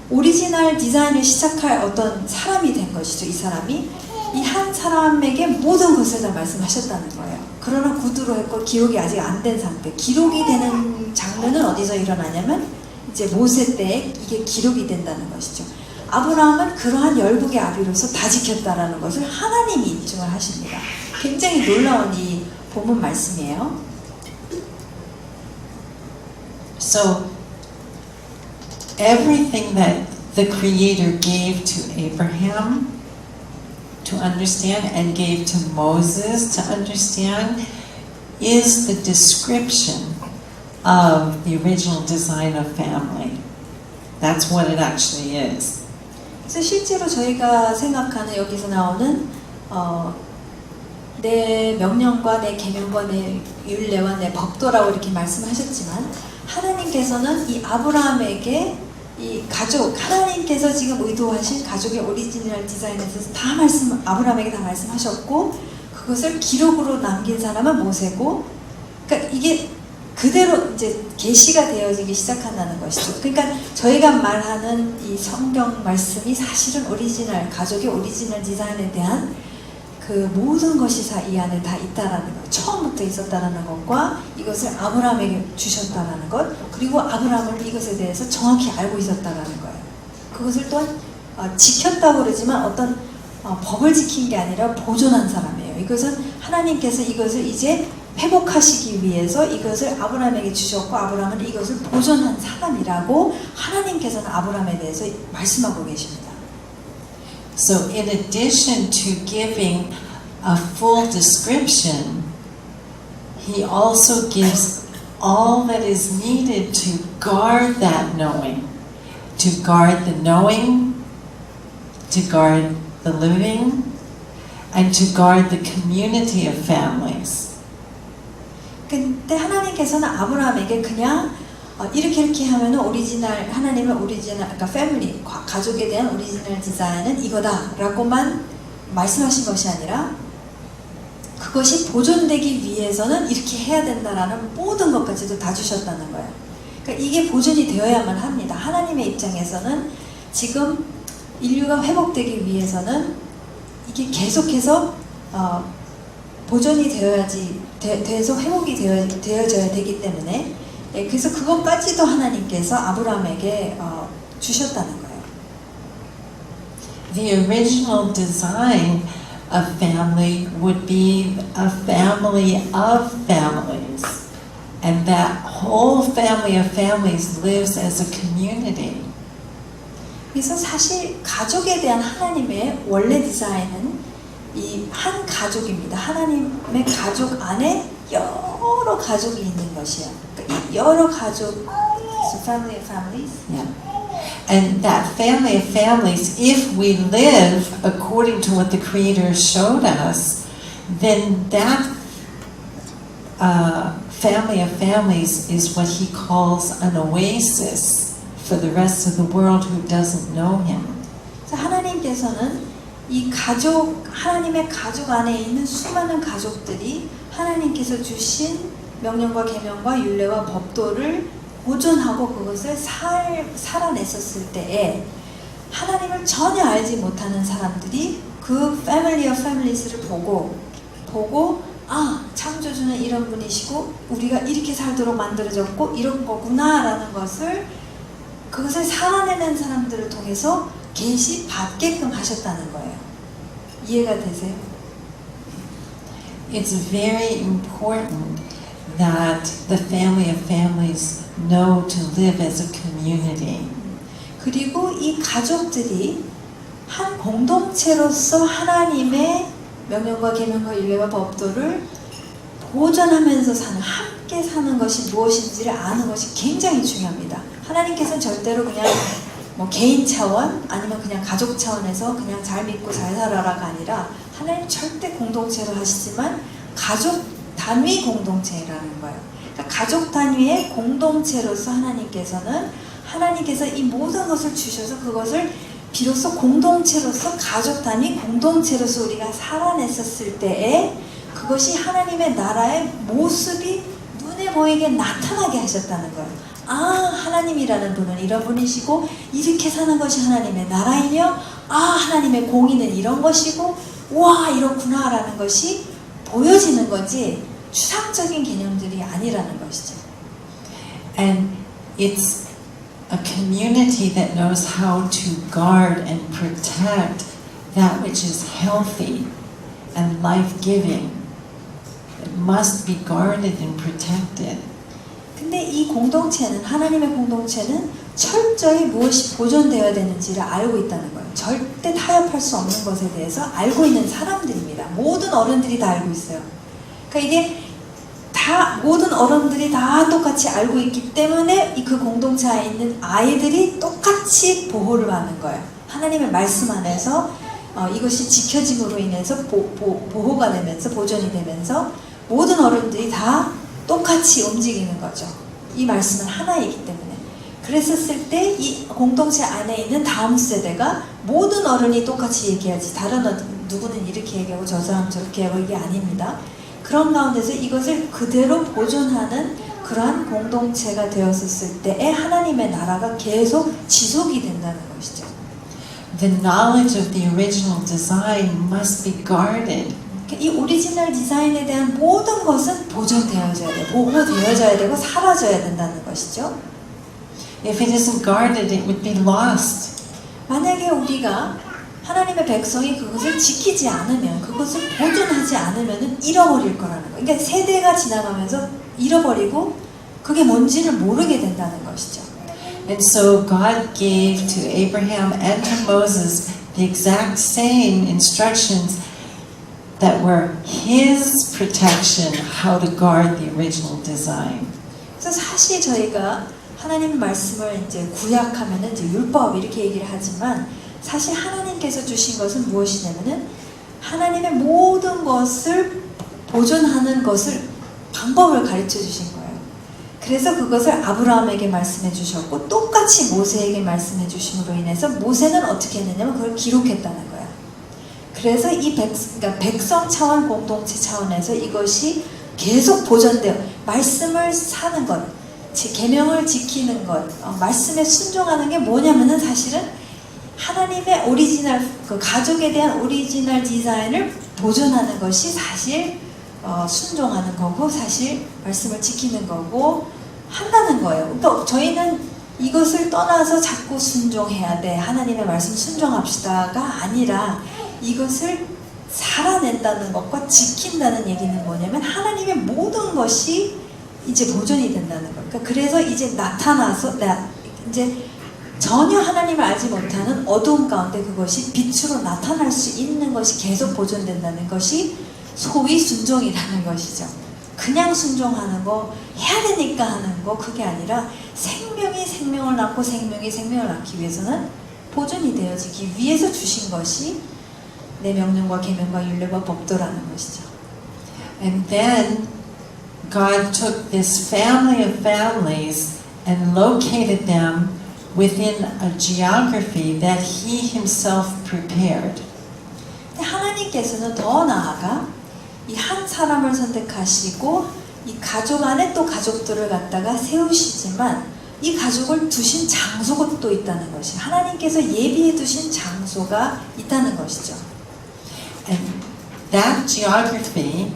오리지널 디자인을 시작할 어떤 사람이 된 것이죠. 이 사람이 이 한 사람에게 모든 것을 다 말씀하셨다는 거예요. 그러나 구두로 했고 기록이 아직 안 된 상태. 기록이 되는 장면은 어디서 일어나냐면 이제 모세 때 이게 기록이 된다는 것이죠. 아브라함은 그러한 열국의 아비로서 다 지켰다라는 것을 하나님이 입증을 하십니다. 굉장히 놀라운 이 본문 말씀이에요. So everything that the Creator gave to Abraham to understand and gave to Moses to understand is the description of the original design of family. That's what it actually is. 그래서 실제로 저희가 생각하는 여기서 나오는 내 명령과 내 계명과 내 율례와 내 법도라고 이렇게 말씀하셨지만 하나님께서는 이 아브라함에게 이 가족, 하나님께서 지금 의도하신 가족의 오리지널 디자인에 대해서 다 아브라함에게 다 말씀하셨고 그것을 기록으로 남긴 사람은 모세고, 그러니까 이게 그대로 이제 계시가 되어지기 시작한다는 것이죠. 그러니까 저희가 말하는 이 성경 말씀이 사실은 오리지널, 가족의 오리지널 디자인에 대한 그 모든 것이 다 이 안에 다 있다라는 것, 처음부터 있었다라는 것과 이것을 아브라함에게 주셨다라는 것, 그리고 아브라함은 이것에 대해서 정확히 알고 있었다라는 거예요. 그것을 또한 지켰다고 그러지만 어떤 법을 지킨 게 아니라 보존한 사람이에요. 이것은 하나님께서 이것을 이제 회복하시기 위해서 이것을 아브라함에게 주셨고 아브라함은 이것을 보존한 사람이라고 하나님께서는 아브라함에 대해서 말씀하고 계십니다. So in addition to giving a full description, he also gives all that is needed to guard that knowing, to guard the knowing, to guard the living, and to guard the community of families. 근데 하나님께서는 아브라함에게 그냥 이렇게 하면은 오리지널, 하나님의 오리지널, 그러니까 패밀리, 가족에 대한 오리지널 디자인은 이거다라고만 말씀하신 것이 아니라 그것이 보존되기 위해서는 이렇게 해야 된다라는 모든 것까지도 다 주셨다는 거예요. 그러니까 이게 보존이 되어야만 합니다. 하나님의 입장에서는 지금 인류가 회복되기 위해서는 이게 계속해서 보존이 돼서 회복이 되어져야 되기 때문에 그래서 그것까지도 하나님께서 아브라함에게 주셨다는 거예요. The original design of family would be a family of families, and that whole family of families lives as a community. 그래서 사실 가족에 대한 하나님의 원래 디자인은 이 한 가족입니다. 하나님의 가족 안에 여러 가족이 있는 것이에요. 그러니까 여러 가족, so family of families. Yeah. And that family of families, if we live according to what the Creator showed us, then that family of families is what He calls an oasis for the rest of the world who doesn't know Him. 하나님께서는 이 가족, 하나님의 가족 안에 있는 수많은 가족들이 하나님께서 주신 명령과 계명과 율례와 법도를 보존하고 그것을 살아냈었을 때에 하나님을 전혀 알지 못하는 사람들이 그 Family of Families를 보고 아, 창조주는 이런 분이시고 우리가 이렇게 살도록 만들어졌고 이런 거구나 라는 것을 그것을 살아내는 사람들을 통해서 계시 받게끔 하셨다는 거예요. 이해가 되세요? It's very important that the family of families know to live as a community. 그리고 이 가족들이 한 공동체로서 하나님의 명령과 계명과 율례와 법도를 보존하면서 함께 사는 것이 무엇인지를 아는 것이 굉장히 중요합니다. 하나님께서는 절대로 그냥 뭐 개인 차원 아니면 그냥 가족 차원에서 그냥 잘 믿고 잘 살아라가 아니라 하나님 절대 공동체로 하시지만 가족 단위 공동체라는 거예요. 그러니까 가족 단위의 공동체로서 하나님께서 이 모든 것을 주셔서 그것을 비로소 공동체로서 가족 단위 공동체로서 우리가 살아냈었을 때에 그것이 하나님의 나라의 모습이 눈에 보이게 나타나게 하셨다는 거예요. 아, 하나님이라는 분은 이런 분이시고 이렇게 사는 것이 하나님의 나라이며 아, 하나님의 공의는 이런 것이고 와, 이렇구나 라는 것이 보여지는 거지 추상적인 개념들이 아니라는 것이죠. And it's a community that knows how to guard and protect that which is healthy and life-giving. It must be guarded and protected. 근데 이 공동체는 하나님의 공동체는 철저히 무엇이 보존되어야 되는지를 알고 있다는 거예요. 절대 타협할 수 없는 것에 대해서 알고 있는 사람들입니다. 모든 어른들이 다 알고 있어요. 그러니까 이게 다 모든 어른들이 다 똑같이 알고 있기 때문에 그 공동체 안에 있는 아이들이 똑같이 보호를 받는 거예요. 하나님의 말씀 안에서 이것이 지켜짐으로 인해서 보호가 되면서 보존이 되면서 모든 어른들이 다 똑같이 움직이는 거죠. 이 말씀은 하나이기 때문에. 그랬었을 때 이 공동체 안에 있는 다음 세대가 모든 어른이 똑같이 얘기하지 다른 누구는 이렇게 얘기하고 저 사람 저렇게 하고 이게 아닙니다. 그런 가운데서 이것을 그대로 보존하는 그러한 공동체가 되었을 때에 하나님의 나라가 계속 지속이 된다는 것이죠. The knowledge of the original design must be guarded. 이 오리지널 디자인에 대한 모든 것은 보존되어져야 돼요. 보호되어져야 되고 사라져야 된다는 것이죠. If it isn't guarded, it would be lost. 만약에 우리가 하나님의 백성이 그것을 지키지 않으면 그것을 보존하지 않으면 잃어버릴 거라는 거예요. 그러니까 세대가 지나가면서 잃어버리고 그게 뭔지를 모르게 된다는 것이죠. And so God gave to Abraham and to Moses the exact same instructions that were His protection, how to guard the original design. 그래서 사실 저희가 하나님 말씀을 이제 구약하면은 이제 율법 이렇게 얘기를 하지만 사실 하나님께서 주신 것은 무엇이냐면은 하나님의 모든 것을 보존하는 것을 방법을 가르쳐 주신 거예요. 그래서 그것을 아브라함에게 말씀해 주셨고 똑같이 모세에게 말씀해 주심으로 인해서 모세는 어떻게 했느냐면 그걸 기록했다는 거예요. 그래서 그러니까 백성 차원 공동체 차원에서 이것이 계속 보존돼요. 말씀을 사는 것, 계명을 지키는 것, 말씀에 순종하는 게 뭐냐면은 사실은 하나님의 오리지널, 그 가족에 대한 오리지널 디자인을 보존하는 것이 사실 순종하는 거고 사실 말씀을 지키는 거고 한다는 거예요. 그러니까 저희는 이것을 떠나서 자꾸 순종해야 돼. 하나님의 말씀 순종합시다가 아니라 이것을 살아낸다는 것과 지킨다는 얘기는 뭐냐면 하나님의 모든 것이 이제 보존이 된다는 거예요. 그러니까 그래서 이제 나타나서 이제 전혀 하나님을 알지 못하는 어두운 가운데 그것이 빛으로 나타날 수 있는 것이 계속 보존된다는 것이 소위 순종이라는 것이죠. 그냥 순종하는 거, 해야 되니까 하는 거, 그게 아니라 생명이 생명을 낳고 생명이 생명을 낳기 위해서는 보존이 되어지기 위해서 주신 것이 내 명령과 계명과 율례와 법도라는 것이죠. And then God took this family of families and located them within a geography that He Himself prepared. 하나님께서는 더 나아가 이 한 사람을 선택하시고 이 가족 안에 또 가족들을 갖다가 세우시지만 이 가족을 두신 장소가 또 있다는 것이 하나님께서 예비해 두신 장소가 있다는 것이죠. And that geography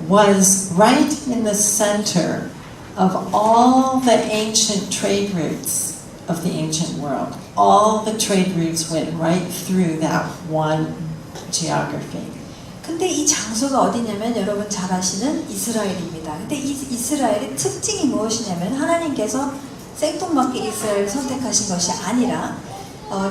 was right in the center of all the ancient trade routes of the ancient world. All the trade routes went right through that one geography. 근데 이 장소가 어디냐면 여러분 잘 아시는 이스라엘입니다. 근데 이 이스라엘의 특징이 무엇이냐면 하나님께서 생뚱맞게 이스라엘을 선택하신 것이 아니라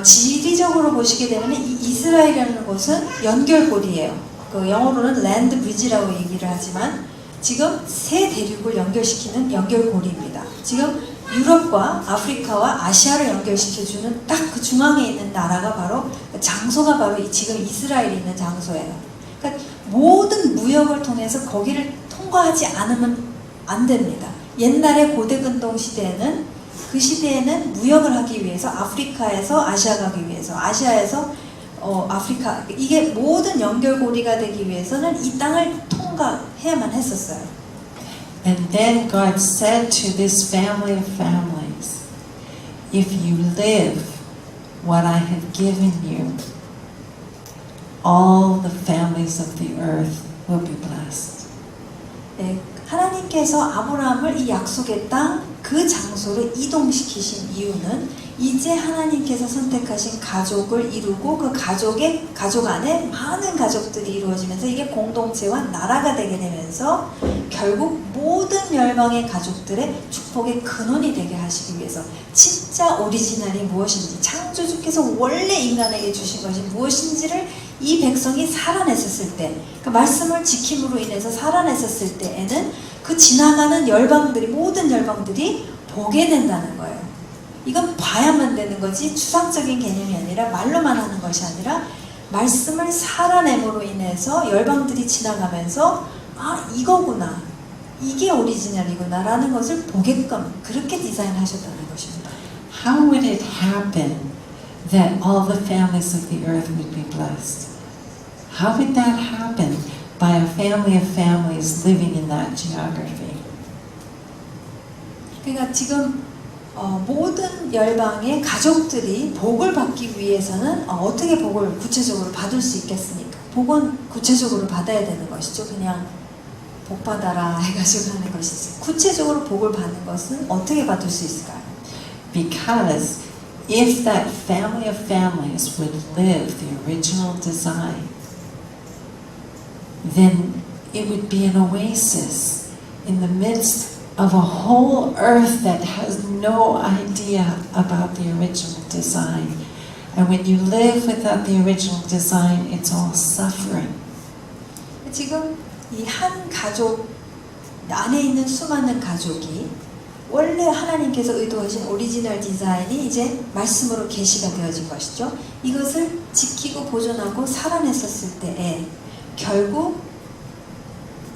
지리적으로 보시게 되면 이 이스라엘이라는 곳은 연결고리예요. 그 영어로는 랜드 브리지라고 얘기를 하지만 지금 세 대륙을 연결시키는 연결고리입니다. 지금 유럽과 아프리카와 아시아를 연결시켜주는 딱 그 중앙에 있는 나라가 바로 장소가 바로 지금 이스라엘이 있는 장소예요. 그러니까 모든 무역을 통해서 거기를 통과하지 않으면 안 됩니다. 옛날에 고대 근동 시대에는 그 시대에는 무역을 하기 위해서 아프리카에서 아시아 가기 위해서 아시아에서 아프리카 이게 모든 연결고리가 되기 위해서는 이 땅을 통과해야만 했었어요. And then God said to this family of families, if you live what I have given you, all the families of the earth will be blessed. 네, 하나님께서 아브라함을 이 약속의 땅 그 장소로 이동시키신 이유는 이제 하나님께서 선택하신 가족을 이루고 그 가족 안에 많은 가족들이 이루어지면서 이게 공동체와 나라가 되게 되면서 결국 모든 열방의 가족들의 축복의 근원이 되게 하시기 위해서 진짜 오리지널이 무엇인지 창조주께서 원래 인간에게 주신 것이 무엇인지를 이 백성이 살아냈었을 때 그 말씀을 지킴으로 인해서 살아냈었을 때에는 그 지나가는 열방들이 모든 열방들이 보게 된다는 거예요. 이건 봐야만 되는 거지 추상적인 개념이 아니라 말로만 하는 것이 아니라 말씀을 살아냄으로 인해서 열방들이 지나가면서 아 이거구나 이게 오리지널이구나 라는 것을 보게끔 그렇게 디자인하셨다는 것입니다. How would it happen that all the families of the earth would be blessed? How would that happen by a family of families living in that geography? 그러니까 지금 모든 열방의 가족들이 복을 받기 위해서는 어떻게 복을 구체적으로 받을 수 있겠습니까? 복은 구체적으로 받아야 되는 것이죠. 그냥 복 받아라 해가지고 하는 것이지. 구체적으로 복을 받는 것은 어떻게 받을 수 있을까요? Because if that family of families would live the original design, then it would be an oasis in the midst of a whole earth that has no idea about the original design. And when you live without the original design, it's all suffering. 지금 이 한 가족 안에 있는 수많은 가족이 원래 하나님께서 의도하신 오리지널 디자인이 이제 말씀으로 계시가 되어진 것이죠. 이것을 지키고 보존하고 살아냈었을 때에 결국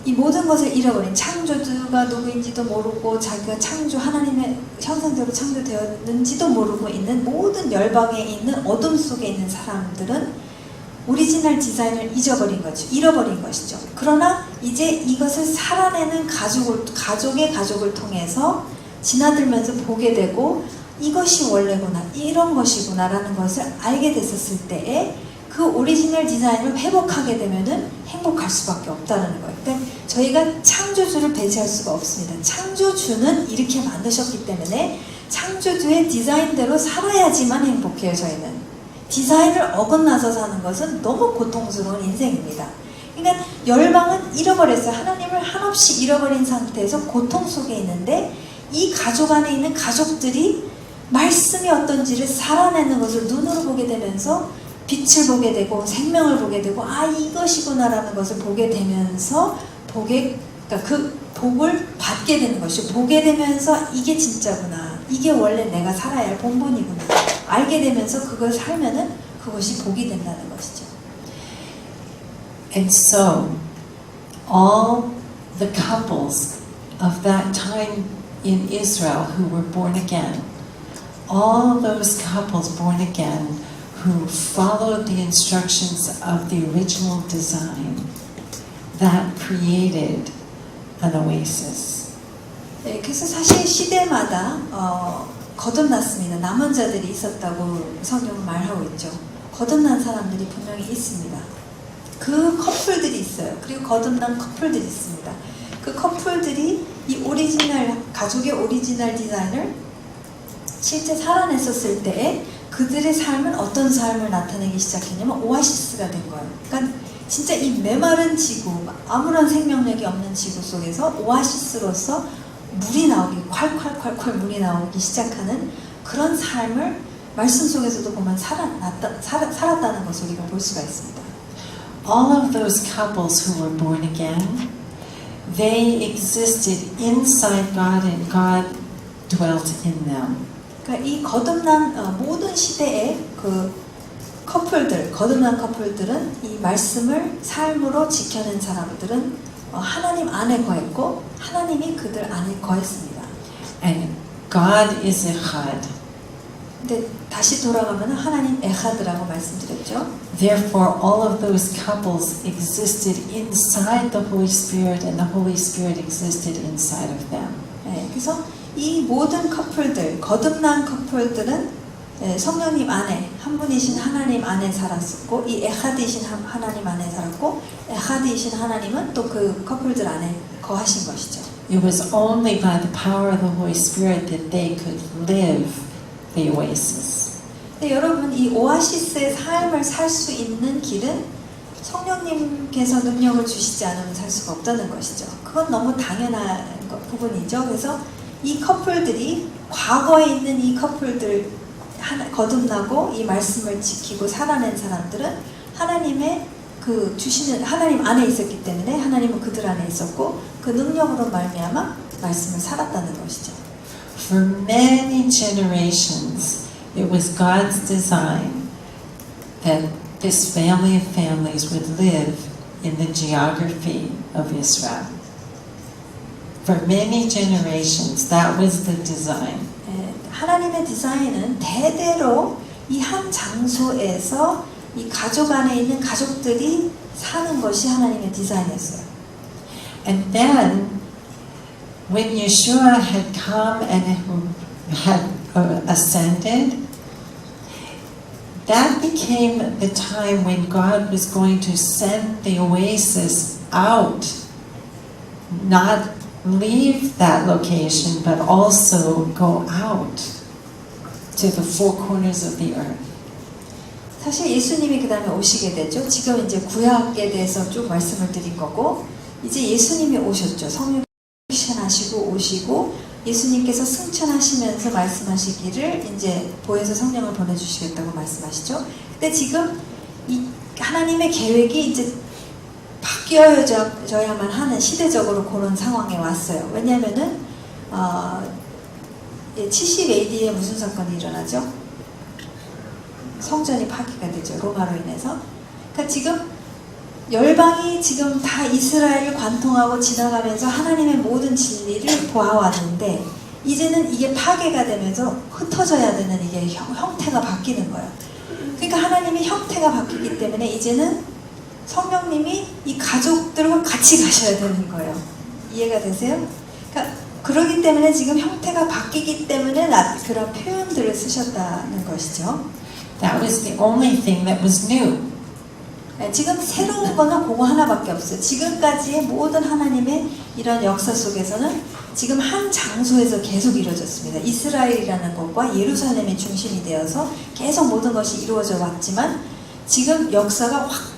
이 모든 것을 잃어버린 창조주가 누구인지도 모르고 자기가 하나님의 형상대로 창조되었는지도 모르고 있는 모든 열방에 있는 어둠 속에 있는 사람들은 오리지널 디자인을 잃어버린 것이죠. 그러나 이제 이것을 살아내는 가족의 가족을 통해서 지나들면서 보게 되고 이것이 원래구나, 이런 것이구나 라는 것을 알게 됐었을 때에 그 오리지널 디자인을 회복하게 되면은 행복할 수밖에 없다는 거예요. 그러니까 저희가 창조주를 배제할 수가 없습니다. 창조주는 이렇게 만드셨기 때문에 창조주의 디자인대로 살아야지만 행복해요. 저희는 디자인을 어긋나서 사는 것은 너무 고통스러운 인생입니다. 그러니까 열방은 잃어버렸어요. 하나님을 한없이 잃어버린 상태에서 고통 속에 있는데 이 가족 안에 있는 가족들이 말씀이 어떤지를 살아내는 것을 눈으로 보게 되면서 빛을 보게 되고 생명을 보게 되고 아 이것이구나라는 것을 보게 되면서 그러니까 그 복을 받게 되는 것이죠. 보게 되면서 이게 진짜구나. 이게 원래 내가 살아야 할 본분이구나. 알게 되면서 그걸 살면은 그것이 복이 된다는 것이죠. And so, all the couples of that time in Israel who were born again, all those couples born again who followed the instructions of the original design, that created an oasis. 네, 그래서 사실 시대마다 거듭났습니다. 남은 자들이 있었다고 성경은 말하고 있죠. 거듭난 사람들이 분명히 있습니다. 그 커플들이 있어요. 그리고 거듭난 커플들이 있습니다. 그 커플들이 이 오리지널, 가족의 오리지널 디자인을 실제 살아냈었을 때에 그들의 삶은 어떤 삶을 나타내기 시작했냐면 오아시스가 된 거예요. 그러니까 진짜 이 메마른 지구, 아무런 생명력이 없는 지구 속에서 오아시스로서 물이 나오기, 콸콸콸콸 물이 나오기 시작하는 그런 삶을 말씀 속에서도 보면 살았다는 것을 우리가 볼 수가 있습니다. All of those couples who were born again, they existed inside God and God dwelt in them. 그러니까 이 거듭난 모든 시대의 그 커플들, 거듭난 커플들은 이 말씀을 삶으로 지켜낸 사람들은 하나님 안에 거했고 하나님이 그들 안에 거했습니다. And God is Echad. 근데 다시 돌아가면 하나님 에하드라고 말씀드렸죠. Therefore, all of those couples existed inside the Holy Spirit, and the Holy Spirit existed inside of them. 네, 그래서 이 모든 커플들, 거듭난 커플들은 성령님 안에, 한 분이신 하나님 안에 살았었고, 이 에하드이신 하나님 안에 살았고, 에하드이신 하나님은 또 그 커플들 안에 거하신 것이죠. It was only by the power of the Holy Spirit that they could live the oasis. 근데 여러분, 이 오아시스의 삶을 살 수 있는 길은 성령님께서 능력을 주시지 않으면 살 수가 없다는 것이죠. 그건 너무 당연한 부분이죠. 그래서 이 커플들이, 과거에 있는 이 커플들, 거듭나고 이 말씀을 지키고 살아낸 사람들은 하나님의 그 주시는 하나님 안에 있었기 때문에 하나님은 그들 안에 있었고 그 능력으로 말미암아 말씀을 살았다는 것이죠. For many generations, it was God's design that this family of families would live in the geography of Israel. For many generations, that was the design. 하나님의 디자인은 대대로 이 한 장소에서 이 가족 안에 있는 가족들이 사는 것이 하나님의 디자인이었어요. And then, when Yeshua had come and had ascended, that became the time when God was going to send the oasis out, not leave that location, but also go out to the four corners of the earth. 사실 예수님이 그 다음에 오시게 되죠. 지금 이제 구약에 대해서 쭉 말씀을 드린 거고, 이제 예수님이 오셨죠. 성령 승천하시고 오시고, 예수님께서 승천하시면서 말씀하시기를 이제 보혜사 성령을 보내주시겠다고 말씀하시죠. 근데 지금 이 하나님의 계획이 이제 바뀌어져야만 하는 시대적으로 그런 상황에 왔어요. 왜냐하면은 70 AD에 무슨 사건이 일어나죠? 성전이 파괴가 되죠. 로마로 인해서. 그러니까 지금 열방이 지금 다 이스라엘을 관통하고 지나가면서 하나님의 모든 진리를 보아왔는데 이제는 이게 파괴가 되면서 흩어져야 되는 이게 형태가 바뀌는 거예요. 그러니까 하나님의 형태가 바뀌기 때문에 이제는 성령님이 이 가족들과 같이 가셔야 되는 거예요. 이해가 되세요? 그러니까 그러기 때문에 지금 형태가 바뀌기 때문에 그런 표현들을 쓰셨다는 것이죠. That was the only thing that was new. 지금 새로운 거는 그거 하나밖에 없어요. 지금까지의 모든 하나님의 이런 역사 속에서는 지금 한 장소에서 계속 이루어졌습니다. 이스라엘이라는 것과 예루살렘이 중심이 되어서 계속 모든 것이 이루어져 왔지만 지금 역사가 확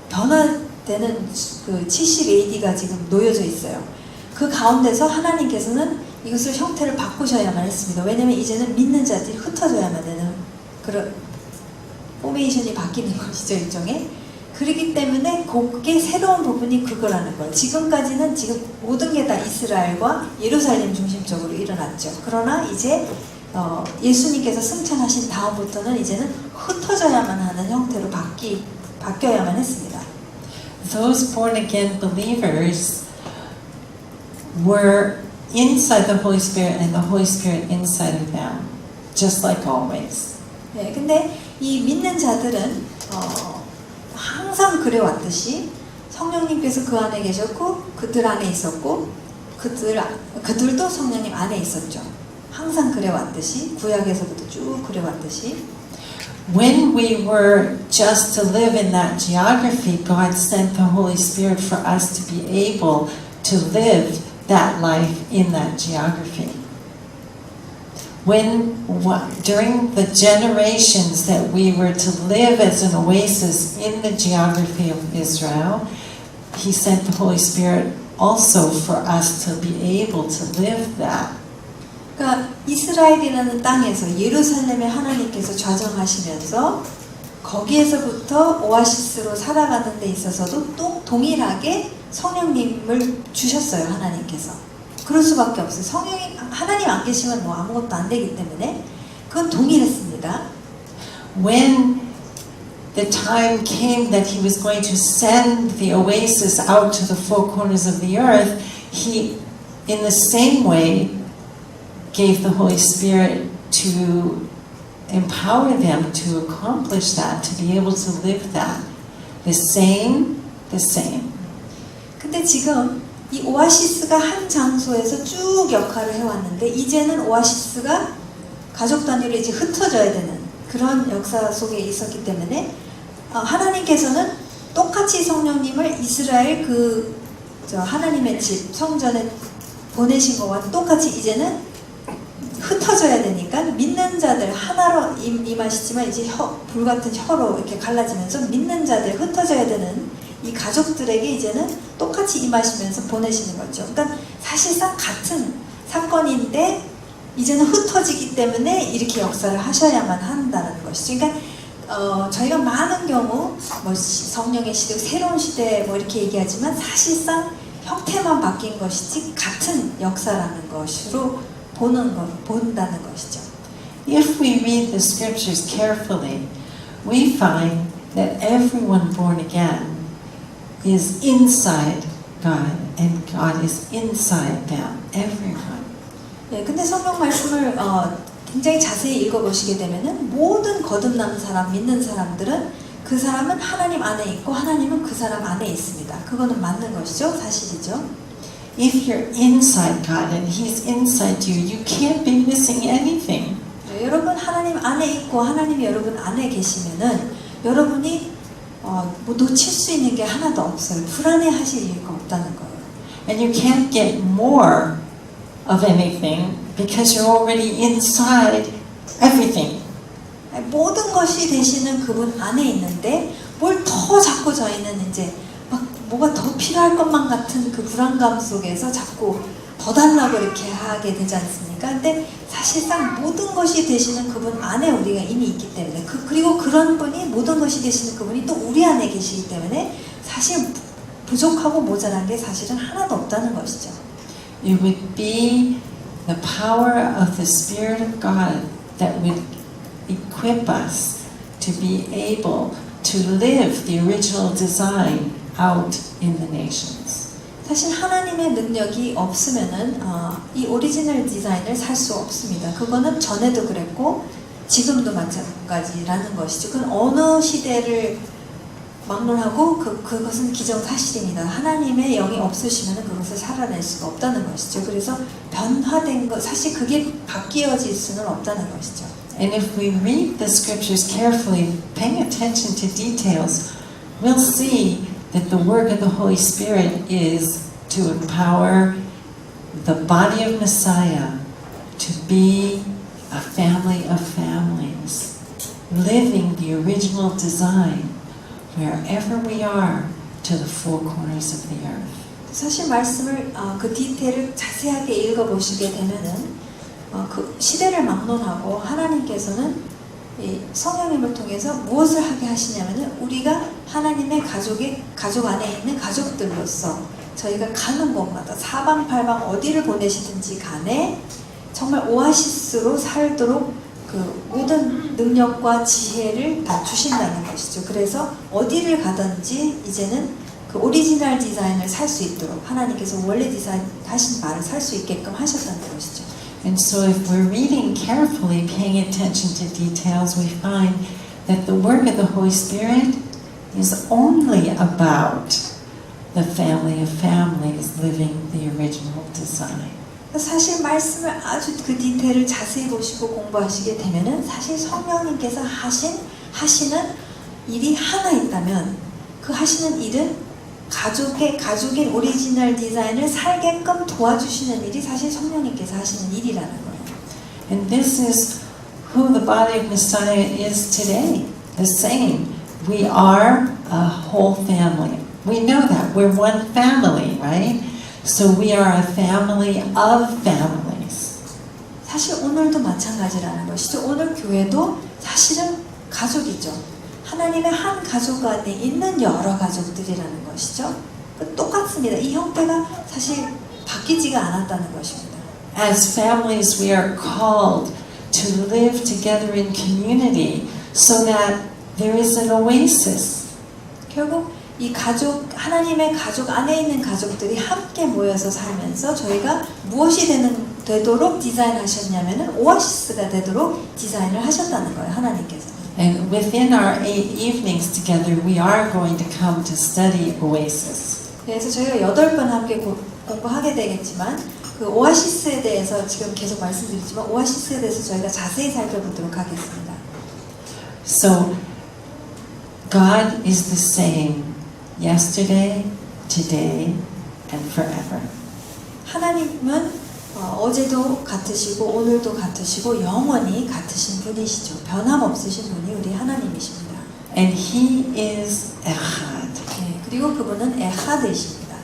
변화되는 그 70 AD가 지금 놓여져 있어요. 그 가운데서 하나님께서는 이것을 형태를 바꾸셔야만 했습니다. 왜냐하면 이제는 믿는 자들이 흩어져야만 되는 그런 포메이션이 바뀌는 것이죠, 일종의. 그렇기 때문에 그게 새로운 부분이 그거라는 거예요. 지금까지는 지금 모든 게 다 이스라엘과 예루살렘 중심적으로 일어났죠. 그러나 이제 예수님께서 승천하신 다음부터는 이제는 흩어져야만 하는 형태로 바뀌어야만 했습니다. Those born again believers were inside the Holy Spirit and the Holy Spirit inside of them, just like always. 네, 근데 이 믿는 자들은 항상 그래왔듯이 성령님께서 그 안에 계셨고 그들 안에 있었고 그들도 성령님 안에 있었죠. 항상 그래왔듯이 구약에서부터 쭉 그래왔듯이. When we were just to live in that geography, God sent the Holy Spirit for us to be able to live that life in that geography. During the generations that we were to live as an oasis in the geography of Israel, He sent the Holy Spirit also for us to be able to live that. 그러니까 이스라엘이라는 땅에서 예루살렘에 하나님께서 좌정하시면서 거기에서부터 오아시스로 살아가는 데 있어서도 또 동일하게 성령님을 주셨어요. 하나님께서. 그럴 수밖에 없어요. 하나님 안 계시면 뭐 아무것도 안 되기 때문에 그건 동일했습니다. When the time came that He was going to send the oasis out to the four corners of the earth, He, in the same way, gave the Holy Spirit to empower them to accomplish that, to be able to live that. The same. 근데 지금 이 오아시스가 한 장소에서 쭉 역할을 해왔는데 이제는 오아시스가 가족 단위로 이제 흩어져야 되는 그런 역사 속에 있었기 때문에 하나님께서는 똑같이 성령님을 이스라엘 하나님의 집 성전에 보내신 것과 똑같이 이제는 흩어져야 되니까 믿는 자들 하나로 임하시지만 이제 불같은 혀로 이렇게 갈라지면서 믿는 자들 흩어져야 되는 이 가족들에게 이제는 똑같이 임하시면서 보내시는 거죠. 그러니까 사실상 같은 사건인데 이제는 흩어지기 때문에 이렇게 역사를 하셔야만 한다는 것이죠. 그러니까 저희가 많은 경우 뭐 성령의 시대, 새로운 시대 뭐 이렇게 얘기하지만 사실상 형태만 바뀐 것이지 같은 역사라는 것으로 본다는 것이죠. If we read the scriptures carefully, we find that everyone born again is inside God and God is inside them. Everyone. 네, 근데 성경 말씀을 굉장히 자세히 읽어보시게 되면은 모든 거듭난 사람, 믿는 사람들은 그 사람은 하나님 안에 있고 하나님은 그 사람 안에 있습니다. 그거는 맞는 것이죠, 사실이죠. If you're inside God and He's inside you, you can't be missing anything. 네, 여러분 하나님 안에 있고 하나님이 여러분 안에 계시면은 여러분이 뭐 놓칠 수 있는 게 하나도 없어요. 불안해하실 이유가 없다는 거예요. And you can't get more of anything because you're already inside everything. 모든 것이 되시는 그분 안에 있는데 뭘 더 자꾸 저희는 이제 막 뭐가 더 필요할 것만 같은 그 불안감 속에서 자꾸 더 달라고 이렇게 하게 되지 않습니까? 근데 사실상 모든 것이 되시는 그분 안에 우리가 이미 있기 때문에 그리고 그런 분이 모든 것이 되시는 그분이 또 우리 안에 계시기 때문에 사실 부족하고 모자란 게 사실은 하나도 없다는 것이죠. It would be the power of the Spirit of God that would equip us to be able to live the original design out in the nations. 사실 하나님의 능력이 없으면은 이 오리지널 디자인을 살 수 없습니다. 그거는 전에도 그랬고 지금도 마찬가지라는 것이죠. 그건 어느 시대를 막론하고 그것은 기정사실입니다. 하나님의 영이 없으시면 그것을 살아낼 수가 없다는 것이죠. 그래서 변화된 것, 사실 그게 바뀌어질 수는 없다는 것이죠. And if we read the scriptures carefully, paying attention to details, we'll see that the work of the Holy Spirit is to empower the body of Messiah to be a family of families, living the original design wherever we are to the four corners of the earth. 사실 말씀을 그 디테일을 자세하게 읽어보시게 되면은 그 시대를 막론하고 하나님께서는 이 성령님을 통해서 무엇을 하게 하시냐면은 우리가 하나님의 가족 안에 있는 가족들로서 저희가 가는 곳마다 사방팔방 어디를 보내시든지 간에 정말 오아시스로 살도록 그 모든 능력과 지혜를 다 주신다는 것이죠. 그래서 어디를 가든지 이제는 그 오리지널 디자인을 살 수 있도록 하나님께서 원래 디자인하신 바를 살 수 있게끔 하셨다는 것이죠. And so if we're reading carefully, paying attention to details, we find that the work of the Holy Spirit is only about the family of families living the original design. 사실 말씀을 아주 그 디테일을 자세히 보시고 공부하시게 되면은 사실 성령님께서 하시는 일이 하나 있다면 그 하시는 일은 가족인 오리지널 디자인을 살게끔 도와주시는 일이 사실 성령님께서 하시는 일이라는 거예요. And this is who the body of Messiah is today. The same. We are a whole family. We know that. We're one family, right? So we are a family of families. 사실 오늘도 마찬가지라는 것이죠. 오늘 교회도 사실은 가족이죠. 하나님의 한 가족 안에 있는 여러 가족들이라는 것이죠. 똑같습니다. 이 형태가 사실 바뀌지가 않았다는 것입니다. As families, we are called to live together in community so that there is an oasis. 결국 이 가족, 하나님의 가족 안에 있는 가족들이 함께 모여서 살면서 저희가 무엇이 되도록 디자인하셨냐면은 오아시스가 되도록 디자인을 하셨다는 거예요. 하나님께서. And within our 8 evenings together, we are going to come to study Oasis. 그래서 저희가 8번 함께 공부하게 되겠지만 그 오아시스에 대해서 지금 계속 말씀드리지만 오아시스에 대해서 저희가 자세히 살펴보도록 하겠습니다. So, God is the same yesterday, today, and forever. 하나님은 어제도 같으시고 오늘도 같으시고 영원히 같으신 분이시죠. 변함없으신 분이 우리 하나님이십니다. And He is Echad. 네, 그리고 그분은 에하드이십니다.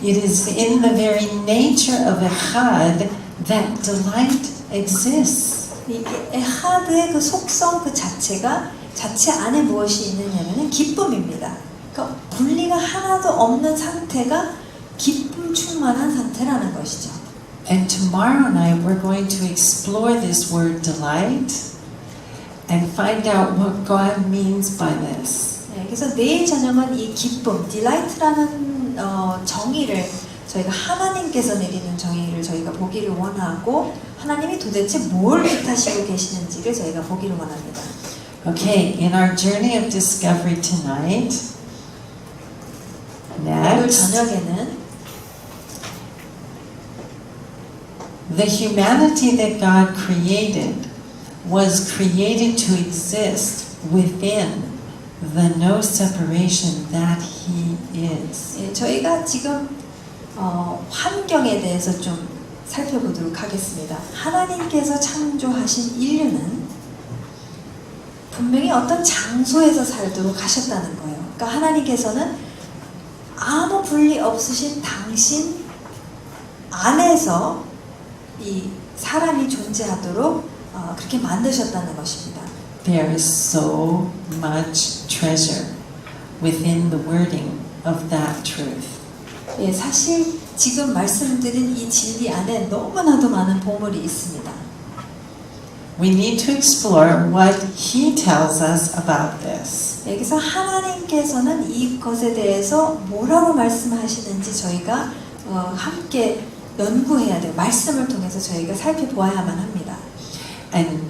It is in the very nature of Echad that delight exists. 이 에하드의 그 속성 그 자체가 자체 안에 무엇이 있느냐면 기쁨입니다. 그러니까 분리가 하나도 없는 상태가 기쁨 충만한 상태라는 것이죠. And tomorrow night we're going to explore this word delight and find out what God means by this. 네, 그래서 내일 저녁은 이 기쁨, delight라는 정의를 저희가 하나님께서 내리는 정의를 저희가 보기를 원하고 하나님이 도대체 뭘 뜻하시고 계시는지를 저희가 보기를 원합니다. Okay, in our journey of discovery tonight, 오늘 next, 저녁에는 the humanity that God created was created to exist within the no separation that He is. 예, 저희가 지금 환경에 대해서 좀 살펴보도록 하겠습니다. 하나님께서 창조하신 인류는 분명히 어떤 장소에서 살도록 하셨다는 거예요. 그러니까 하나님께서는 아무 분리 없으신 당신 안에서 이 사람이 존재하도록 그렇게 만드셨다는 것입니다. There is so much treasure within the wording of that truth. 예, 사실 지금 말씀드린 이 진리 안에 너무나도 많은 보물이 있습니다. We need to explore what He tells us about this. 여기서 하나님께서는 이것에 대해서 뭐라고 말씀하시는지 저희가 함께 연구해야 돼요. 말씀을 통해서 저희가 살펴보아야만 합니다. And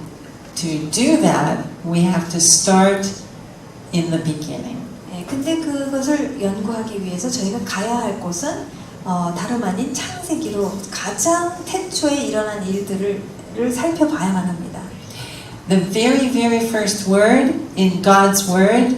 to do that, we have to start in the beginning. 예, 근데 그것을 연구하기 위해서 저희가 가야 할 곳은 다름 아닌 창세기로 가장 태초에 일어난 일들을 살펴봐야만 합니다. The very, very first word in God's word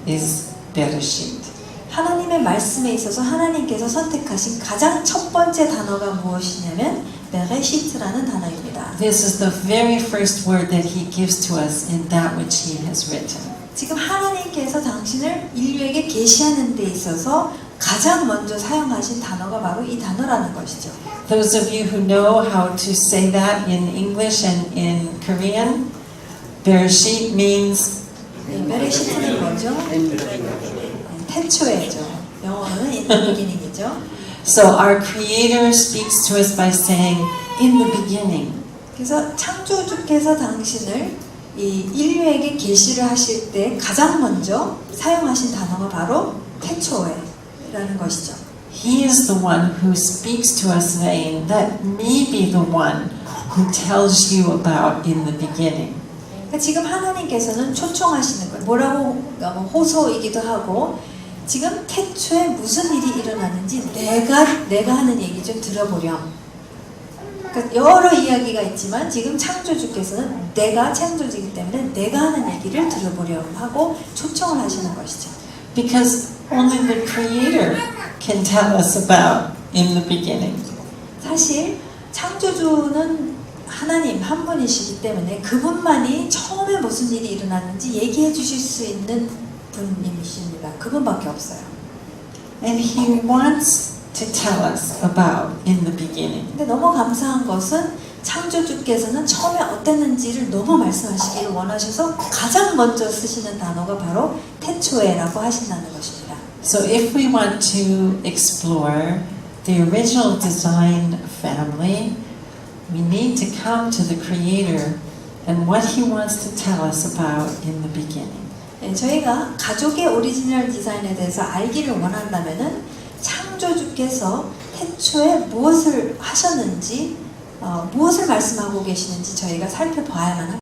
is Bereshit. 하나님의 말씀에 있어서 하나님께서 선택하신 가장 첫 번째 단어가 무엇이냐면 베레시트라는 단어입니다. This is the very first word that He gives to us in that which He has written. 지금 하나님께서 당신을 인류에게 계시하는 데 있어서 가장 먼저 사용하신 단어가 바로 이 단어라는 것이죠. Those of you who know how to say that in English and in Korean, Bereshit means 네, 베레시트는 뭐죠? 태초에죠. 영어로는 in the beginning이죠. so our Creator speaks to us by saying, in the beginning. 그래서 창조주께서 당신을 이 인류에게 계시를 하실 때 가장 먼저 사용하신 단어가 바로 태초에라는 것이죠. He is the one who speaks to us saying, let me be the one who tells you about in the beginning. 그러니까 지금 하나님께서는 초청하시는 거예요. 뭐라고 호소이기도 하고 지금 태초에 무슨 일이 일어났는지 내가 하는 얘기 좀 들어보렴. 그러니까 여러 이야기가 있지만 지금 창조주께서는 내가 창조주이기 때문에 내가 하는 얘기를 들어보렴 하고 초청을 하시는 것이죠. Because only the Creator can tell us about in the beginning. 사실 창조주는 하나님 한 분이시기 때문에 그분만이 처음에 무슨 일이 일어났는지 얘기해 주실 수 있는 분이십니다. 그분밖에 없어요. And He wants to tell us about in the beginning. 근데 너무 감사한 것은 창조주께서는 처음에 어땠는지를 너무 말씀하시기를 원하셔서 가장 먼저 쓰시는 단어가 바로 태초에라고 하신다는 것입니다. So if we want to explore the original design family, we need to come to the Creator and what He wants to tell us about in the beginning. 네, 저희가 가족의 오리지널 디자인에 대해서 알기를 원한다면은 창조주께서 태초에 무엇을 하셨는지, 무엇을 말씀하고 계시는지 저희가 살펴봐야만 합니다.